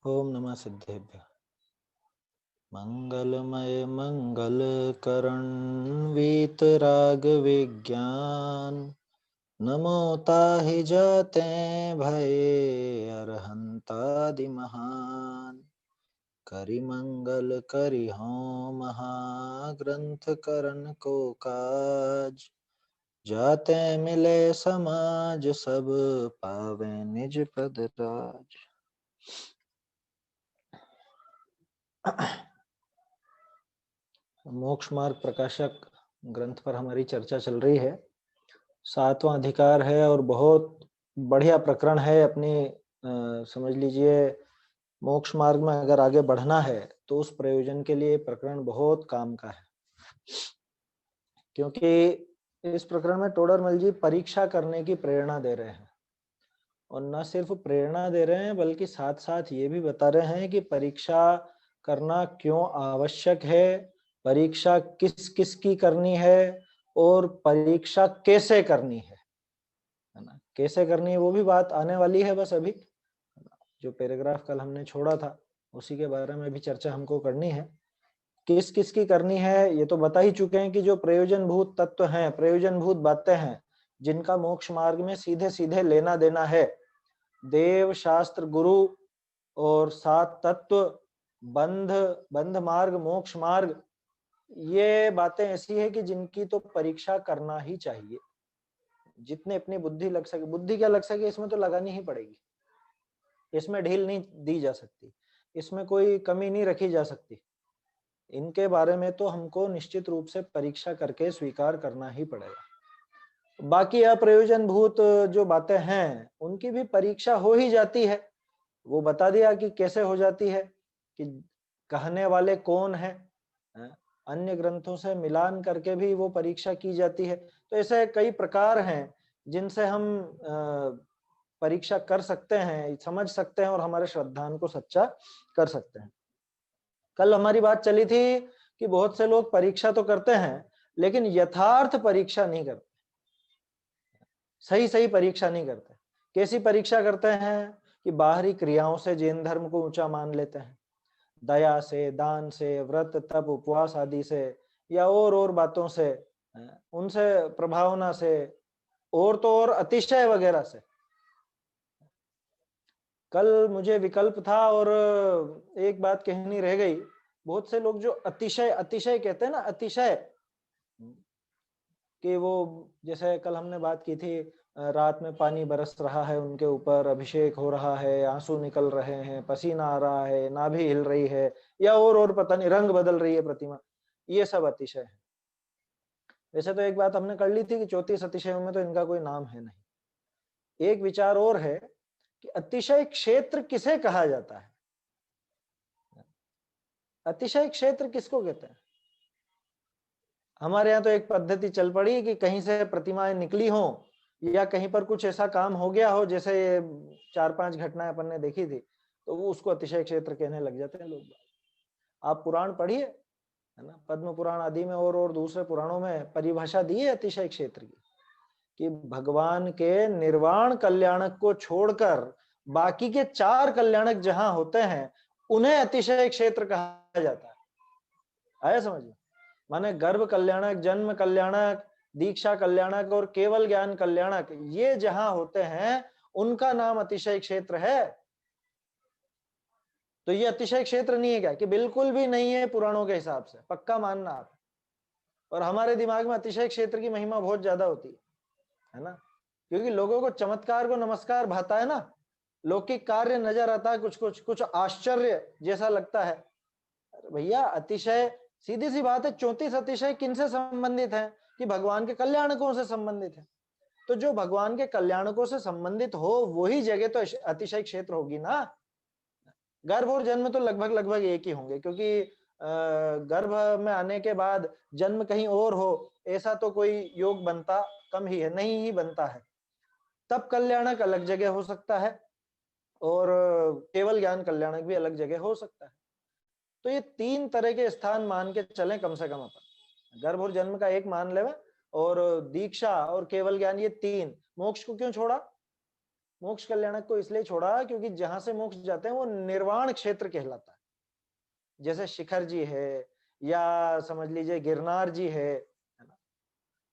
ओम नमः सिद्धेभ्य। मंगलमय मंगल करण वीतराग विज्ञान नमो ताहि जाते भये अरहंतादि महान। करि मंगल करि हों महाग्रंथ करण को काज। जाते मिले समाज सब पावे निज पद राज। मोक्ष मार्ग प्रकाशक ग्रंथ पर हमारी चर्चा चल रही है। 7वां अधिकार है और बहुत बढ़िया प्रकरण है। अपनी समझ लीजिए मोक्ष मार्ग में अगर आगे बढ़ना है तो उस प्रयोजन के लिए प्रकरण बहुत काम का है, क्योंकि इस प्रकरण में टोडरमल जी परीक्षा करने की प्रेरणा दे रहे हैं। और न सिर्फ प्रेरणा दे रहे हैं बल्कि साथ साथ ये भी बता रहे हैं कि परीक्षा करना क्यों आवश्यक है, परीक्षा किस किस की करनी है और परीक्षा कैसे करनी है ना। कैसे करनी है वो भी बात आने वाली है। बस अभी जो पैराग्राफ कल हमने छोड़ा था उसी के बारे में भी चर्चा हमको करनी है। किस किस की करनी है ये तो बता ही चुके हैं कि जो प्रयोजनभूत तत्व हैं, प्रयोजनभूत बातें हैं, जिनका मोक्ष मार्ग में सीधे सीधे लेना देना है, देव शास्त्र गुरु और 7 तत्व, बंध बंध मार्ग, मोक्ष मार्ग, ये बातें ऐसी है कि जिनकी तो परीक्षा करना ही चाहिए। जितने अपनी बुद्धि लग सके, बुद्धि क्या लग सके इसमें तो लगानी ही पड़ेगी। इसमें ढील नहीं दी जा सकती, इसमें कोई कमी नहीं रखी जा सकती। इनके बारे में तो हमको निश्चित रूप से परीक्षा करके स्वीकार करना ही पड़ेगा। बाकी अप्रयोजनभूत जो बातें हैं उनकी भी परीक्षा हो ही जाती है। वो बता दिया कि कैसे हो जाती है, कि कहने वाले कौन है, अन्य ग्रंथों से मिलान करके भी वो परीक्षा की जाती है। तो ऐसे कई प्रकार हैं जिनसे हम परीक्षा कर सकते हैं, समझ सकते हैं और हमारे श्रद्धान को सच्चा कर सकते हैं। कल हमारी बात चली थी कि बहुत से लोग परीक्षा तो करते हैं लेकिन यथार्थ परीक्षा नहीं करते, सही सही परीक्षा नहीं करते। कैसी परीक्षा करते हैं कि बाहरी क्रियाओं से जैन धर्म को ऊंचा मान लेते हैं, दया से, दान से, व्रत तप उपवास आदि से, या और बातों से, उनसे प्रभावना से, और तो और अतिशय वगैरह से। कल मुझे विकल्प था और एक बात कहनी रह गई। बहुत से लोग जो अतिशय अतिशय कहते हैं ना, अतिशय, कि वो जैसे कल हमने बात की थी, रात में पानी बरस रहा है उनके ऊपर, अभिषेक हो रहा है, आंसू निकल रहे हैं, पसीना आ रहा है, नाभि हिल रही है, या और पता नहीं रंग बदल रही है प्रतिमा, ये सब अतिशय है। वैसे तो एक बात हमने कर ली थी कि 34 अतिशयों में तो इनका कोई नाम है नहीं। एक विचार और है कि अतिशय क्षेत्र किसे कहा जाता है। अतिशय क्षेत्र किसको कहते हैं? हमारे यहाँ तो एक पद्धति चल पड़ी कि कहीं से प्रतिमाएं निकली हो या कहीं पर कुछ ऐसा काम हो गया हो, जैसे 4-5 घटनाएं अपन ने देखी थी, तो वो उसको अतिशय क्षेत्र कहने लग जाते हैं लोग। आप पुराण पढ़िए, है ना, पद्म पुराण आदि में और दूसरे पुराणों में परिभाषा दी है अतिशय क्षेत्र की, कि भगवान के निर्वाण कल्याणक को छोड़कर बाकी के 4 कल्याणक जहां होते हैं उन्हें अतिशय क्षेत्र कहा जाता है। आया समझ में? माने गर्भ कल्याणक, जन्म कल्याणक, दीक्षा कल्याणक और केवल ज्ञान कल्याणक, ये जहां होते हैं उनका नाम अतिशय क्षेत्र है। तो ये अतिशय क्षेत्र नहीं है क्या? कि बिल्कुल भी नहीं है पुराणों के हिसाब से, पक्का मानना आप। और हमारे दिमाग में अतिशय क्षेत्र की महिमा बहुत ज्यादा होती है ना, क्योंकि लोगों को चमत्कार को नमस्कार भाता है ना, लौकिक कार्य नजर आता है, कुछ कुछ कुछ आश्चर्य जैसा लगता है। भैया अतिशय सीधी सी बात है, 34 अतिशय किनसे संबंधित है? कि भगवान के कल्याणकों से संबंधित है। तो जो भगवान के कल्याणकों से संबंधित हो वही जगह तो अतिशय क्षेत्र होगी ना। गर्भ और जन्म तो लगभग लगभग एक ही होंगे, क्योंकि गर्भ में आने के बाद जन्म कहीं और हो ऐसा तो कोई योग बनता कम ही है, नहीं ही बनता है। तब कल्याणक अलग जगह हो सकता है और केवल ज्ञान कल्याणक भी अलग जगह हो सकता है। तो ये 3 तरह के स्थान मान के चलें कम से कम अपन। गर्भ और जन्म का एक मान लेवे, और दीक्षा और केवल ज्ञान, ये 3। मोक्ष को क्यों छोड़ा? मोक्ष कल्याणक को इसलिए छोड़ा क्योंकि जहां से मोक्ष जाते हैं वो निर्वाण क्षेत्र कहलाता है। जैसे शिखर जी है, या समझ लीजिए गिरनार जी है ना।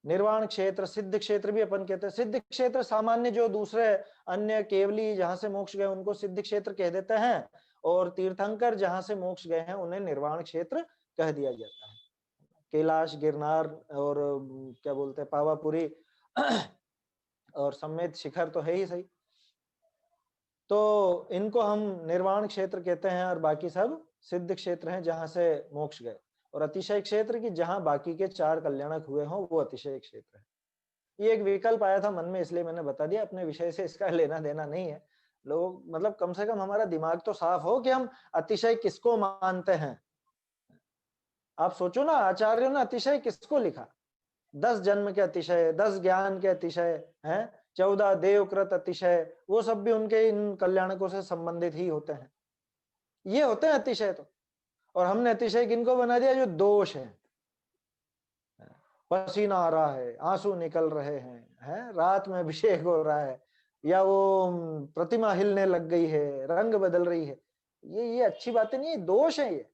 निर्वाण क्षेत्र, सिद्ध क्षेत्र भी अपन कहते हैं। सिद्ध क्षेत्र सामान्य जो दूसरे अन्य केवली जहां से मोक्ष गए उनको सिद्ध क्षेत्र कह देते हैं, और तीर्थंकर जहां से मोक्ष गए हैं उन्हें निर्वाण क्षेत्र कह दिया जाता है। कैलाश, गिरनार और क्या बोलते हैं पावापुरी और समेत शिखर तो है ही सही, तो इनको हम निर्वाण क्षेत्र कहते हैं, और बाकी सब सिद्ध क्षेत्र हैं जहां से मोक्ष गए। और अतिशय क्षेत्र की जहां बाकी के 4 कल्याणक हुए हों वो अतिशय क्षेत्र है। ये एक विकल्प आया था मन में इसलिए मैंने बता दिया, अपने विषय से इसका लेना देना नहीं है। लोग मतलब कम से कम हमारा दिमाग तो साफ हो कि हम अतिशय किसको मानते हैं। आप सोचो ना, आचार्यों ने अतिशय किसको लिखा? 10 जन्म के अतिशय, 10 ज्ञान के अतिशय हैं, 14 देवकृत अतिशय, वो सब भी उनके इन कल्याणकों से संबंधित ही होते हैं। ये होते हैं अतिशय तो। और हमने अतिशय किनको बना दिया? जो दोष है। पसीना आ रहा है, आंसू निकल रहे हैं, रात में अभिषेक हो रहा है, या वो प्रतिमा हिलने लग गई है, रंग बदल रही है, ये अच्छी बातें नहीं है, दोष है ये।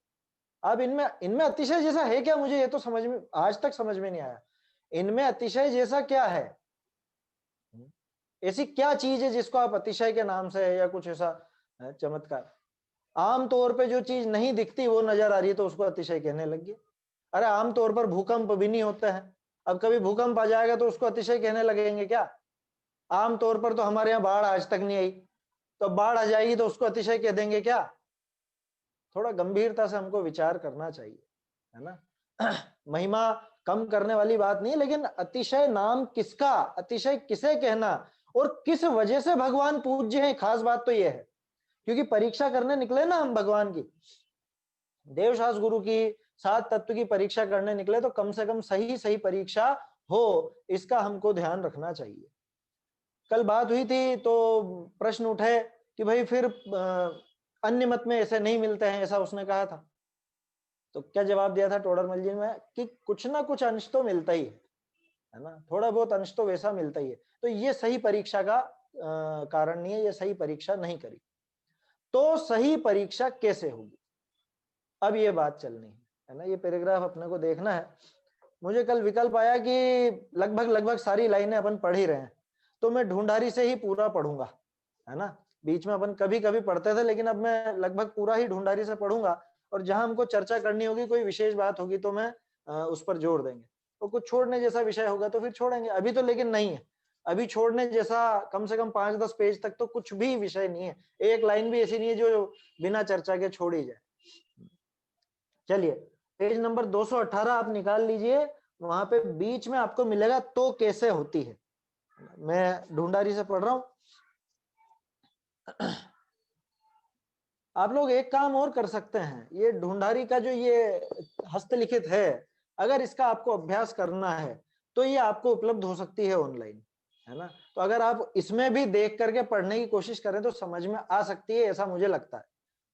अब इनमें अतिशय जैसा है क्या? मुझे ये तो समझ में आज तक समझ में नहीं आया। इनमें अतिशय जैसा क्या है? ऐसी क्या चीज है जिसको आप अतिशय के नाम से, या कुछ ऐसा चमत्कार? आमतौर पे जो चीज नहीं दिखती वो नजर आ रही है तो उसको अतिशय कहने लग गए। अरे आमतौर पर भूकंप भी नहीं होते हैं, अब कभी भूकंप आ जाएगा तो उसको अतिशय कहने लगेंगे क्या? आमतौर पर तो हमारे यहाँ बाढ़ आज तक नहीं आई, तो बाढ़ आ जाएगी तो उसको अतिशय कह देंगे क्या? थोड़ा गंभीरता से हमको विचार करना चाहिए, है ना। महिमा कम करने वाली बात नहीं, लेकिन अतिशय नाम किसका, अतिशय किसे कहना और किस वजह से भगवान पूज्य है, खास बात तो यह है। क्योंकि परीक्षा करने निकले ना हम भगवान की, देवशास्त्र गुरु की, 7 तत्व की परीक्षा करने निकले, तो कम से कम सही सही परीक्षा हो, इसका हमको ध्यान रखना चाहिए। कल बात हुई थी तो प्रश्न उठे कि भाई फिर अन्य मत में ऐसे नहीं मिलते हैं, ऐसा उसने कहा था। तो क्या जवाब दिया था टोडरमल जी ने? कि कुछ ना कुछ अंश तो मिलता ही है ना, थोड़ा बहुत अंश तो वैसा मिलता ही है। तो ये सही परीक्षा का कारण नहीं है, ये सही परीक्षा नहीं करी। तो सही परीक्षा कैसे होगी, अब ये बात चलनी है ना। ये पैराग्राफ अपने को देखना है। मुझे कल विकल्प आया कि लगभग सारी लाइनें अपन पढ़ ही रहे हैं, तो मैं ढूंढारी से ही पूरा पढ़ूंगा, है ना। बीच में अपन कभी कभी पढ़ते थे, लेकिन अब मैं लगभग पूरा ही ढूंढारी से पढ़ूंगा, और जहां हमको चर्चा करनी होगी, कोई विशेष बात होगी तो मैं उस पर जोड़ देंगे, और कुछ छोड़ने जैसा विषय होगा तो फिर छोड़ेंगे। अभी तो लेकिन नहीं है, अभी छोड़ने जैसा कम से कम 5-10 पेज तक तो कुछ भी विषय नहीं है, एक लाइन भी ऐसी नहीं है जो बिना चर्चा के छोड़ी जाए। चलिए पेज नंबर 218 आप निकाल लीजिए, वहां पे बीच में आपको मिलेगा तो कैसे होती है। मैं ढूंढारी से पढ़ रहा हूं। आप लोग एक काम और कर सकते हैं, ये ढूंढारी का जो ये हस्तलिखित है, अगर इसका आपको अभ्यास करना है तो ये आपको उपलब्ध हो सकती है ऑनलाइन, है ना। तो अगर आप इसमें भी देख करके पढ़ने की कोशिश करें तो समझ में आ सकती है, ऐसा मुझे लगता है।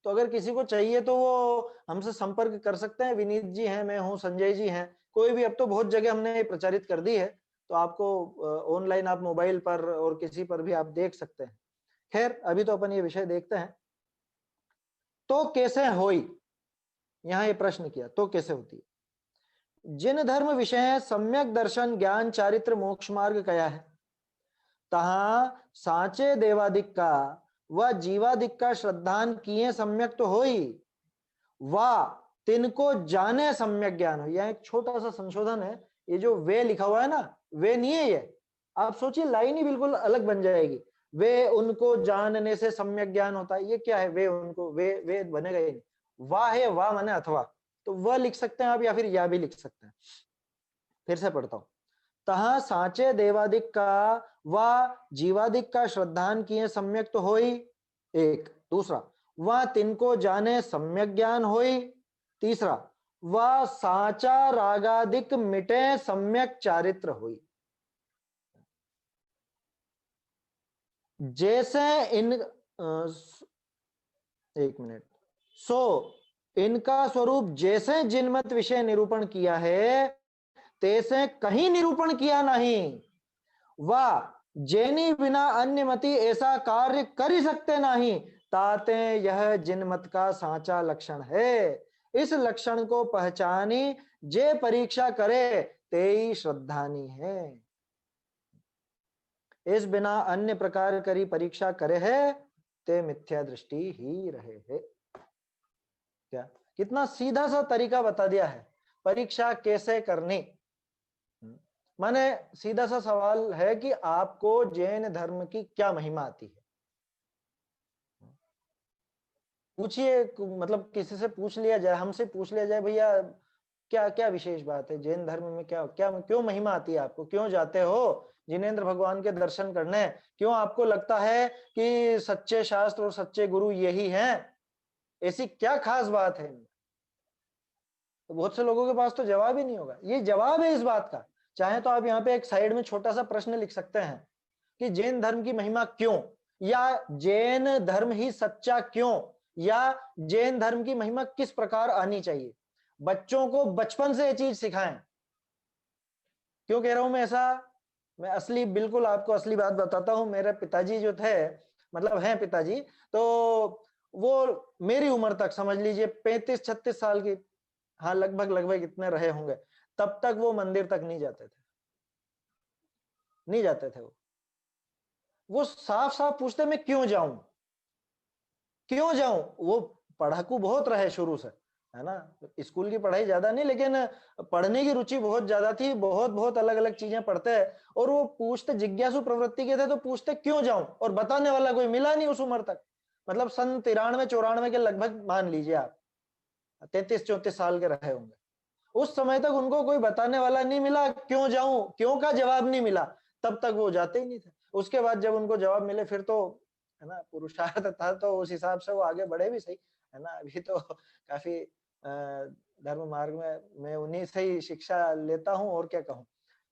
तो अगर किसी को चाहिए तो वो हमसे संपर्क कर सकते हैं। विनीत जी हैं, मैं हूँ, संजय जी हैं, कोई भी। अब तो बहुत जगह हमने प्रचारित कर दी है, तो आपको ऑनलाइन आप मोबाइल पर और किसी पर भी आप देख सकते हैं। खैर अभी तो अपन ये विषय देखते हैं। तो कैसे होई, यहाँ ये प्रश्न किया, तो कैसे होती है? जिन धर्म विषय सम्यक दर्शन ज्ञान चारित्र मोक्ष मार्ग कया है, तहां साचे देवादिक का व जीवादिक का श्रद्धान किए सम्यक तो हो ही, वा तिनको जाने सम्यक ज्ञान हो। यह एक छोटा सा संशोधन है, ये जो वे लिखा हुआ है ना, वे नहीं है ये। आप सोचिए लाइन ही बिल्कुल अलग बन जाएगी। वे उनको जानने से सम्यक ज्ञान होता है, ये क्या है? वे उनको, वे बनेगा ही नहीं। वाह है, वाह माने अथवा, तो वह लिख सकते हैं आप, या फिर या भी लिख सकते हैं। फिर से पढ़ता हूं। तहां साचे देवादिक का व जीवादिक का श्रद्धान किए सम्यक तो होई, एक। दूसरा, वह तिनको जाने सम्यक ज्ञान होई। तीसरा, वह साचा रागादिक मिटे सम्यक चारित्र होई। जैसे इन एक मिनट। सो इनका स्वरूप जैसे जिनमत विषय निरूपण किया है, तैसे कहीं निरूपण किया नहीं। वह जेनी बिना अन्य मति ऐसा कार्य कर ही सकते नहीं, ताते यह जिन मत का सांचा लक्षण है। इस लक्षण को पहचानी जे परीक्षा करे तेई श्रद्धानी है। इस बिना अन्य प्रकार करी परीक्षा करे है ते मिथ्या दृष्टि ही रहे है। क्या कितना सीधा सा तरीका बता दिया है परीक्षा कैसे करनी। माने सीधा सा सवाल है कि आपको जैन धर्म की क्या महिमा आती है, पूछिए। मतलब किसी से पूछ लिया जाए, हमसे पूछ लिया जाए, भैया क्या क्या विशेष बात है जैन धर्म में, क्या क्या क्यों महिमा आती है आपको, क्यों जाते हो जिनेंद्र भगवान के दर्शन करने, क्यों आपको लगता है कि सच्चे शास्त्र और सच्चे गुरु यही हैं, ऐसी क्या खास बात है। तो बहुत से लोगों के पास तो जवाब ही नहीं होगा। ये जवाब है इस बात का। चाहे तो आप यहाँ पे एक साइड में छोटा सा प्रश्न लिख सकते हैं कि जैन धर्म की महिमा क्यों, या जैन धर्म ही सच्चा क्यों, या जैन धर्म की महिमा किस प्रकार आनी चाहिए। बच्चों को बचपन से ये चीज सिखाएं। क्यों कह रहा हूं मैं ऐसा, मैं असली बिल्कुल आपको असली बात बताता हूं। मेरे पिताजी जो थे, मतलब हैं पिताजी, तो वो मेरी उम्र तक समझ लीजिए 35-36 साल की, हाँ लगभग लगभग इतने रहे होंगे, तब तक वो मंदिर तक नहीं जाते थे, नहीं जाते थे। वो साफ साफ पूछते मैं क्यों जाऊं, क्यों जाऊं। वो पढ़ाकू बहुत रहे शुरू से, है ना, स्कूल की पढ़ाई ज्यादा नहीं, लेकिन पढ़ने की रुचि बहुत ज्यादा थी, बहुत बहुत अलग अलग चीजें पढ़ते हैं। और वो पूछते, जिज्ञासु प्रवृत्ति के थे, तो पूछते क्यों जाऊं, और बताने वाला कोई मिला नहीं उस उम्र तक। मतलब सन 93-94 के लगभग मान लीजिए आप, 33-34 साल के रहे होंगे। उस समय तक उनको कोई बताने वाला नहीं मिला, क्यों जाऊं, क्यों का जवाब नहीं मिला, तब तक वो जाते ही नहीं थे। उसके बाद जब उनको जवाब मिले फिर तो, है ना, पुरुषार्थ था, तो उस हिसाब से वो आगे बढ़े भी सही, है ना। अभी तो काफी धर्म मार्ग में मैं उन्हीं से ही शिक्षा लेता हूं, और क्या कहूं।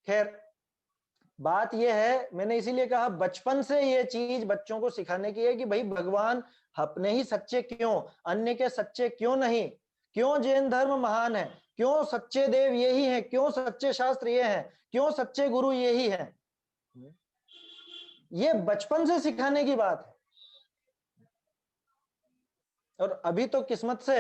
खैर बात यह है, मैंने इसीलिए कहा बचपन से ये चीज बच्चों को सिखाने की है कि भाई भगवान अपने ही सच्चे क्यों, अन्य के सच्चे क्यों नहीं, क्यों जैन धर्म महान है, क्यों सच्चे देव यही हैं, क्यों सच्चे शास्त्र ये हैं, क्यों सच्चे गुरु यही हैं। ये बचपन से सिखाने की बात है। और अभी तो किस्मत से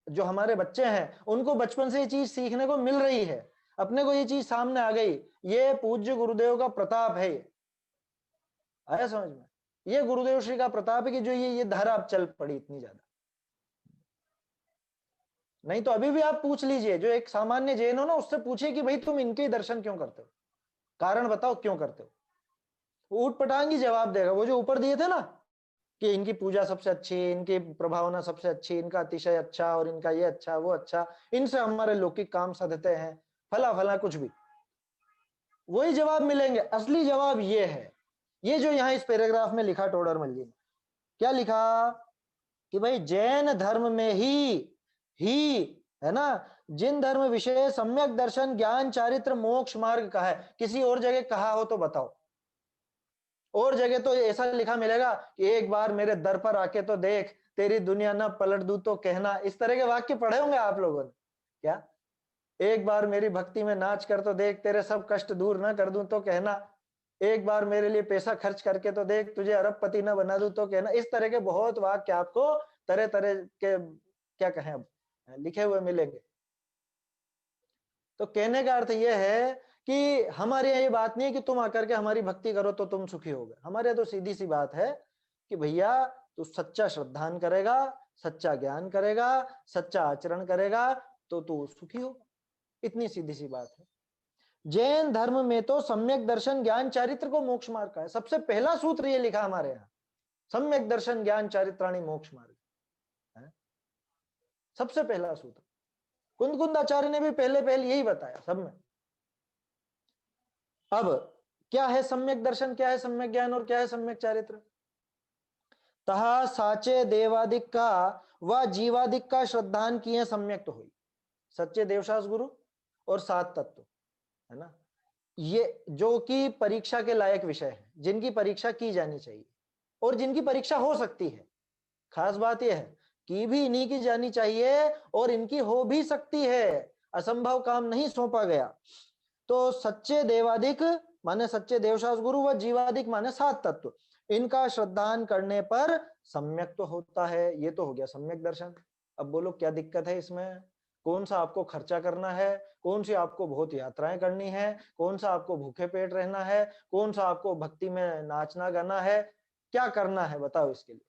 जो हमारे बच्चे हैं उनको बचपन से ये चीज सीखने को मिल रही है, अपने को ये चीज सामने आ गई। ये पूज्य गुरुदेव का प्रताप है, आया समझ में। ये गुरुदेव श्री का प्रताप है कि जो ये धारा अब चल पड़ी इतनी ज्यादा। नहीं तो अभी भी आप पूछ लीजिए, जो एक सामान्य जैन हो ना, उससे पूछिए कि भाई तुम इनके दर्शन क्यों करते हो, कारण बताओ क्यों करते हो। वो ऊट पटांगी जवाब देगा। वो जो ऊपर दिए थे ना कि इनकी पूजा सबसे अच्छी, इनकी प्रभावना सबसे अच्छी, इनका अतिशय अच्छा, और इनका ये अच्छा वो अच्छा, इनसे हमारे लौकिक काम साधते हैं, फला फला कुछ भी, वही जवाब मिलेंगे। असली जवाब ये है, ये जो यहाँ इस पैराग्राफ में लिखा टोडरमल जी ने, क्या लिखा कि भाई जैन धर्म में ही, है ना, जिन धर्म विषय सम्यक दर्शन ज्ञान चारित्र मोक्ष मार्ग का है। किसी और जगह कहा हो तो बताओ, और जगह तो ऐसा लिखा मिलेगा कि एक बार मेरे दर पर आके तो देख, तेरी दुनिया ना पलट दूं तो कहना। इस तरह के वाक्य पढ़े होंगे आप लोगों ने क्या, एक बार मेरी भक्ति में नाच कर तो देख, तेरे सब कष्ट दूर ना कर दूं तो कहना, एक बार मेरे लिए पैसा खर्च करके तो देख, तुझे अरबपति ना बना दूं तो कहना। इस तरह के बहुत वाक्य आपको तरह तरह के, क्या कहें अब, लिखे हुए मिलेंगे। तो कहने का अर्थ यह है कि हमारे यहाँ ये बात नहीं है कि तुम आकर के हमारी भक्ति करो तो तुम सुखी होगे। हमारे यहाँ तो सीधी सी बात है कि भैया तू सच्चा श्रद्धान करेगा, सच्चा ज्ञान करेगा, सच्चा आचरण करेगा तो तू सुखी होगा। इतनी सीधी सी बात है। जैन धर्म में तो सम्यक दर्शन ज्ञान चारित्र को मोक्ष मार्ग का है। सबसे पहला सूत्र ये लिखा हमारे यहाँ, सम्यक दर्शन ज्ञान चारित्राणी मोक्ष मार्ग है, सबसे पहला सूत्र। कुंद आचार्य ने भी पहले यही बताया सब में। अब क्या है सम्यक दर्शन, क्या है सम्यक ज्ञान, और क्या है सम्यक चारित्र। तहा साचे देवादिक का व जीवादिक का श्रद्धान किए सम्यक तो हुई। सच्चे देवशास गुरु और सात तत्व, है ना, ये जो कि परीक्षा के लायक विषय है, जिनकी परीक्षा की जानी चाहिए और जिनकी परीक्षा हो सकती है। खास बात यह है कि भी इन्हीं की जानी चाहिए और इनकी हो भी सकती है, असंभव काम नहीं सौंपा गया। तो सच्चे देवादिक माने सच्चे देवशास्त्र गुरु व जीवादिक माने 7 तत्व, इनका श्रद्धान करने पर सम्यक तो होता है। ये तो हो गया सम्यक दर्शन। अब बोलो क्या दिक्कत है इसमें? कौन सा आपको खर्चा करना है, कौन सी आपको बहुत यात्राएं करनी है, कौन सा आपको भूखे पेट रहना है, कौन सा आपको भक्ति में नाचना गाना है, क्या करना है बताओ इसके लिए?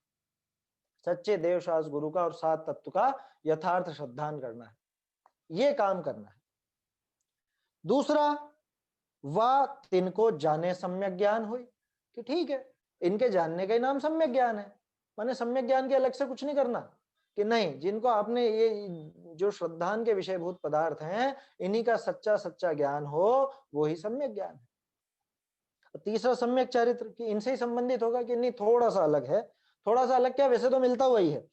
सच्चे देवशास्त्र गुरु का और 7 तत्व का यथार्थ श्रद्धान करना है, ये काम करना है। दूसरा, वह तिनको जाने सम्यक ज्ञान हुई, कि ठीक है इनके जानने का ही नाम सम्यक ज्ञान है। माने सम्यक ज्ञान के अलग से कुछ नहीं करना, कि नहीं जिनको आपने ये जो श्रद्धान के विषयभूत पदार्थ हैं इन्हीं का सच्चा सच्चा ज्ञान हो, वो ही सम्यक ज्ञान है। तीसरा सम्यक चरित्र, कि इनसे ही संबंधित होगा कि नहीं थोड़ा सा अलग है। थोड़ा सा अलग क्या, वैसे तो मिलता हुआ ही है।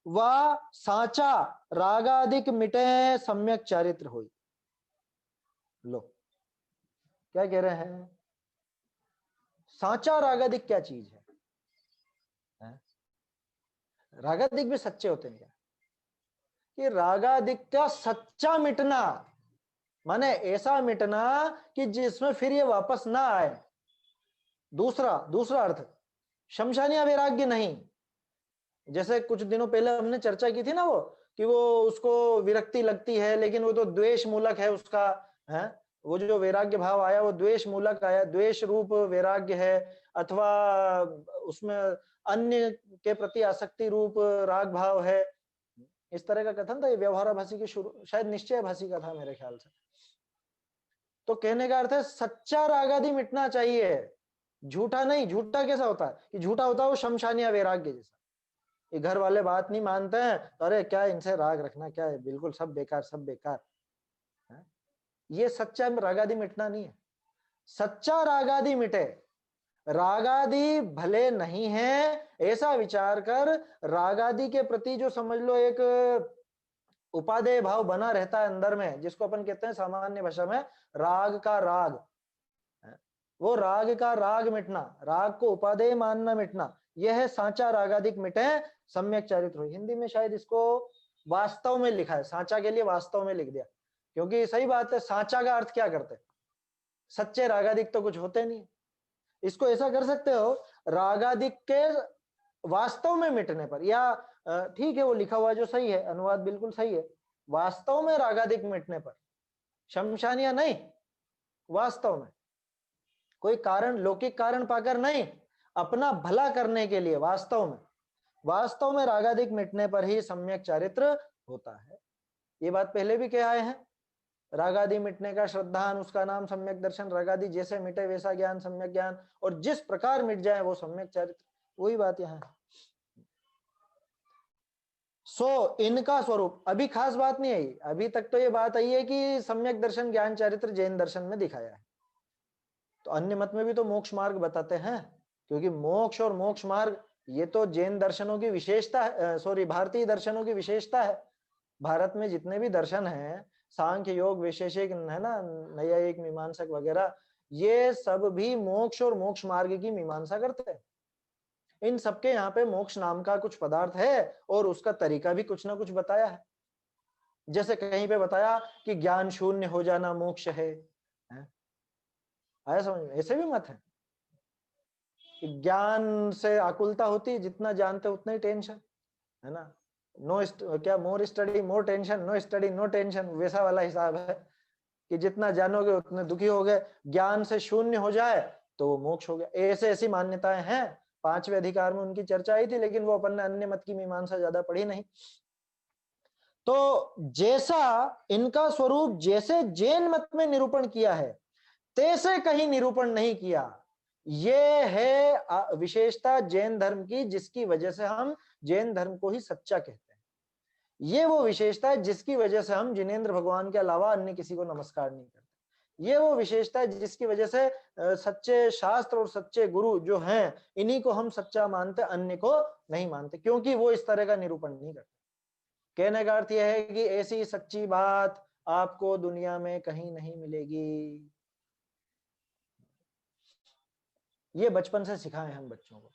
वह साचा रागादिक मिटे सम्यक चरित्र हुई। लो क्या कह रहे हैं? साचा रागादिक क्या चीज है? रागादिक भी सच्चे होते हैं क्या? कि रागादिक का सच्चा मिटना माने ऐसा मिटना कि जिसमें फिर ये वापस ना आए। दूसरा अर्थ, शमशानिया वैराग्य नहीं। जैसे कुछ दिनों पहले हमने चर्चा की थी ना, वो कि वो उसको विरक्ति लगती है लेकिन वो तो द्वेष मूलक है उसका, है वो जो वैराग्य भाव आया वो द्वेष मूलक आया, द्वेष रूप वैराग्य है, अथवा उसमें अन्य के प्रति आसक्ति रूप राग भाव है। इस तरह का कथन था, ये व्यवहाराभासी की शुरू, शायद निश्चय भाषी का था मेरे ख्याल से। तो कहने का अर्थ है सच्चा रागादि मिटना चाहिए, झूठा नहीं। झूठा कैसा होता है? कि झूठा होता है वो शमशानिया वैराग्य जैसा, ये घर वाले बात नहीं मानते हैं, अरे क्या इनसे राग रखना, क्या है, बिल्कुल सब बेकार सब बेकार है? ये सच्चा रागादि मिटना नहीं है। सच्चा रागादि मिटे, रागादि भले नहीं है ऐसा विचार कर रागादि के प्रति जो समझ लो एक उपादेय भाव बना रहता है अंदर में, जिसको अपन कहते हैं सामान्य भाषा में राग का राग, वो राग का राग मिटना, राग को उपादेय मानना मिटना, यह है साचा रागादिक मिटे सम्यक चरित्र हुई। हिंदी में शायद इसको वास्तव में लिखा है, साचा के लिए वास्तव में लिख दिया, क्योंकि सही बात है साचा का अर्थ क्या करते हैं? सच्चे रागादिक तो कुछ होते नहीं। इसको ऐसा कर सकते हो, रागादिक के वास्तव में मिटने पर, या ठीक है वो लिखा हुआ जो सही है, अनुवाद बिल्कुल सही है, वास्तव में रागादिक मिटने पर, शमशानिया नहीं, वास्तव में कोई कारण लौकिक कारण पाकर नहीं, अपना भला करने के लिए वास्तव में रागादिक मिटने पर ही सम्यक चरित्र होता है। ये बात पहले भी कह आए हैं, रागादि मिटने का श्रद्धान उसका नाम सम्यक दर्शन, रागादि जैसे मिटे वैसा ज्ञान सम्यक ज्ञान, और जिस प्रकार मिट जाए वो सम्यक चरित्र, वही बात यहाँ है। सो इनका स्वरूप, अभी खास बात नहीं आई, अभी तक तो ये बात आई है कि सम्यक दर्शन ज्ञान चरित्र जैन दर्शन में दिखाया है, तो अन्य मत में भी तो मोक्ष मार्ग बताते हैं, क्योंकि मोक्ष और मोक्ष मार्ग ये तो जैन दर्शनों की विशेषता है, सॉरी भारतीय दर्शनों की विशेषता है। भारत में जितने भी दर्शन हैं, सांख्य योग वैशेषिक है ना, नैयायिक मीमांसक वगैरह, ये सब भी मोक्ष और मोक्ष मार्ग की मीमांसा करते हैं। इन सबके यहाँ पे मोक्ष नाम का कुछ पदार्थ है और उसका तरीका भी कुछ ना कुछ बताया है। जैसे कहीं पे बताया कि ज्ञान शून्य हो जाना मोक्ष है, आया समझ में? ऐसे भी मत है, ज्ञान से आकुलता होती, जितना जानते उतना ही टेंशन, है ना, क्या more study more tension, no study no tension, वैसा वाला हिसाब है कि जितना जानोगे उतने दुखी हो गए, ज्ञान से शून्य हो जाए तो वो मोक्ष हो गया। ऐसे ऐसी मान्यताएं हैं, 5वें अधिकार में उनकी चर्चा आई थी, लेकिन वो अपन ने अन्य मत की मीमांसा ज्यादा पढ़ी नहीं। तो जैसा इनका स्वरूप जैसे जैन मत में निरूपण किया है तैसे कहीं निरूपण नहीं किया, ये है विशेषता जैन धर्म की, जिसकी वजह से हम जैन धर्म को ही सच्चा कहते हैं। ये वो विशेषता है जिसकी वजह से हम जिनेंद्र भगवान के अलावा अन्य किसी को नमस्कार नहीं करते। ये वो विशेषता है जिसकी वजह से सच्चे शास्त्र और सच्चे गुरु जो हैं इन्हीं को हम सच्चा मानते, अन्य को नहीं मानते, क्योंकि वो इस तरह का निरूपण नहीं करते। कहने का अर्थ यह है कि ऐसी सच्ची बात आपको दुनिया में कहीं नहीं मिलेगी। ये बचपन से सिखाए हम बच्चों को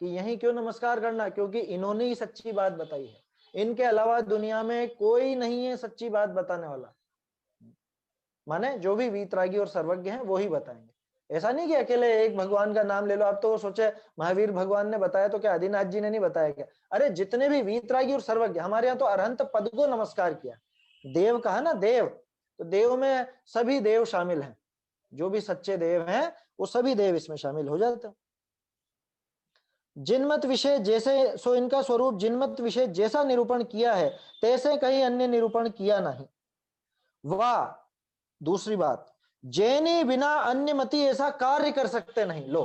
कि यहीं क्यों नमस्कार करना, क्योंकि इन्होंने ही सच्ची बात बताई है, इनके अलावा दुनिया में कोई नहीं है सच्ची बात बताने वाला। माने जो भी वीतरागी और सर्वज्ञ हैं वो ही बताएंगे। ऐसा नहीं कि अकेले एक भगवान का नाम ले लो। आप तो वो सोचे महावीर भगवान ने बताया तो क्या आदिनाथ जी ने नहीं बताया क्या? अरे जितने भी वीतरागी और सर्वज्ञ, हमारे यहाँ तो अरहंत पद को नमस्कार किया, देव कहा ना, देव, तो देव में सभी देव शामिल हैं, जो भी सच्चे देव हैं वो सभी देव इसमें शामिल हो जाते हैं। जिनमत विषय जैसे सो इनका स्वरूप जिनमत विषय जैसा निरूपण किया है तैसे कहीं अन्य निरूपण किया नहीं। वाह, दूसरी बात, जैनी बिना अन्य मति ऐसा कार्य कर सकते नहीं। लो,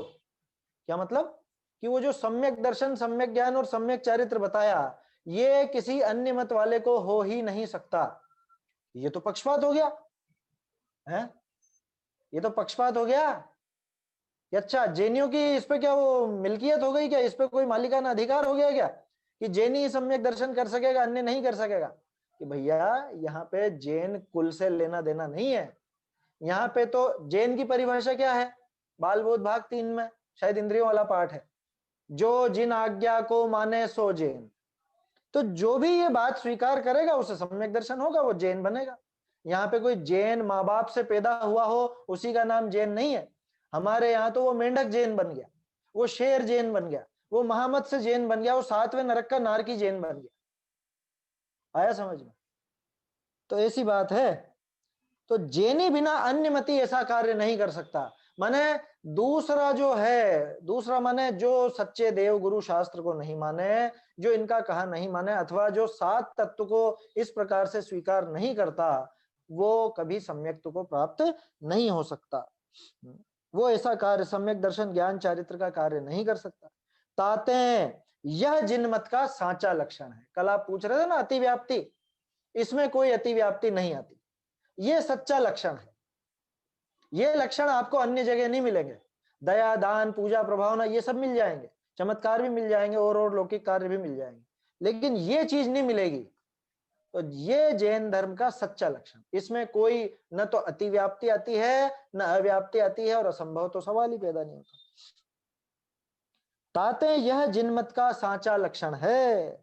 क्या मतलब कि वो जो सम्यक दर्शन, सम्यक ज्ञान और सम्यक चारित्र बताया, ये किसी अन्य मत वाले को हो ही नहीं सकता। ये तो पक्षपात हो गया है, ये तो पक्षपात हो गया। अच्छा, जैनियों की इस पे क्या वो मिल्कियत हो गई क्या? इस पे कोई मालिकाना अधिकार हो गया क्या कि जैनी सम्यक दर्शन कर सकेगा, अन्य नहीं कर सकेगा? कि भैया यहाँ पे जैन कुल से लेना देना नहीं है। यहाँ पे तो जैन की परिभाषा क्या है? बाल बोध भाग 3 में शायद इंद्रियों वाला पाठ है, जो जिन आज्ञा को माने सो जैन। तो जो भी ये बात स्वीकार करेगा उसे सम्यक दर्शन होगा, वो जैन बनेगा। यहाँ पे कोई जैन माँ बाप से पैदा हुआ हो उसी का नाम जैन नहीं है। हमारे यहाँ तो वो मेंढक जैन बन गया, वो शेर जैन बन गया, वो महामत से जैन बन गया, वो 7वें नरक का नारकी जैन बन गया। आया समझ में? तो ऐसी बात है। तो जैनी बिना अन्य मति ऐसा कार्य नहीं कर सकता। माने दूसरा जो है, दूसरा माने जो सच्चे देव गुरु शास्त्र को नहीं माने, जो इनका कहा नहीं माने, अथवा जो 7 तत्व को इस प्रकार से स्वीकार नहीं करता, वो कभी सम्यक्त्व को प्राप्त नहीं हो सकता। वो ऐसा कार्य सम्यक दर्शन ज्ञान चारित्र का कार्य नहीं कर सकता। ताते यह जिनमत का सांचा लक्षण है। कल आप पूछ रहे थे ना अतिव्याप्ति, इसमें कोई अतिव्याप्ति नहीं आती, ये सच्चा लक्षण है। ये लक्षण आपको अन्य जगह नहीं मिलेंगे। दया, दान, पूजा, प्रभावना ये सब मिल जाएंगे, चमत्कार भी मिल जाएंगे और लौकिक कार्य भी मिल जाएंगे, लेकिन ये चीज नहीं मिलेगी। तो ये जैन धर्म का सच्चा लक्षण, इसमें कोई न तो अतिव्याप्ति आती है न अव्याप्ति आती है, और असंभव तो सवाल ही पैदा नहीं होता। ताते यह जिनमत का सांचा लक्षण है।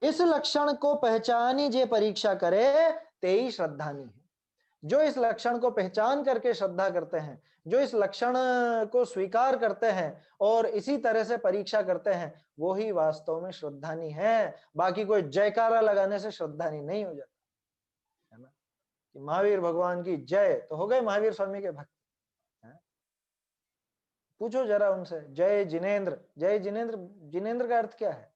इस लक्षण को पहचानी जे परीक्षा करे ते ही श्रद्धानी है। जो इस लक्षण को पहचान करके श्रद्धा करते हैं, जो इस लक्षण को स्वीकार करते हैं और इसी तरह से परीक्षा करते हैं, वो ही वास्तव में श्रद्धानी है। बाकी कोई जयकारा लगाने से श्रद्धानी नहीं हो जाता, है ना? कि महावीर भगवान की जय, तो हो गए महावीर स्वामी के भक्त। पूछो जरा उनसे, जय जिनेन्द्र, जय जिनेन्द्र, जिनेन्द्र का अर्थ क्या है?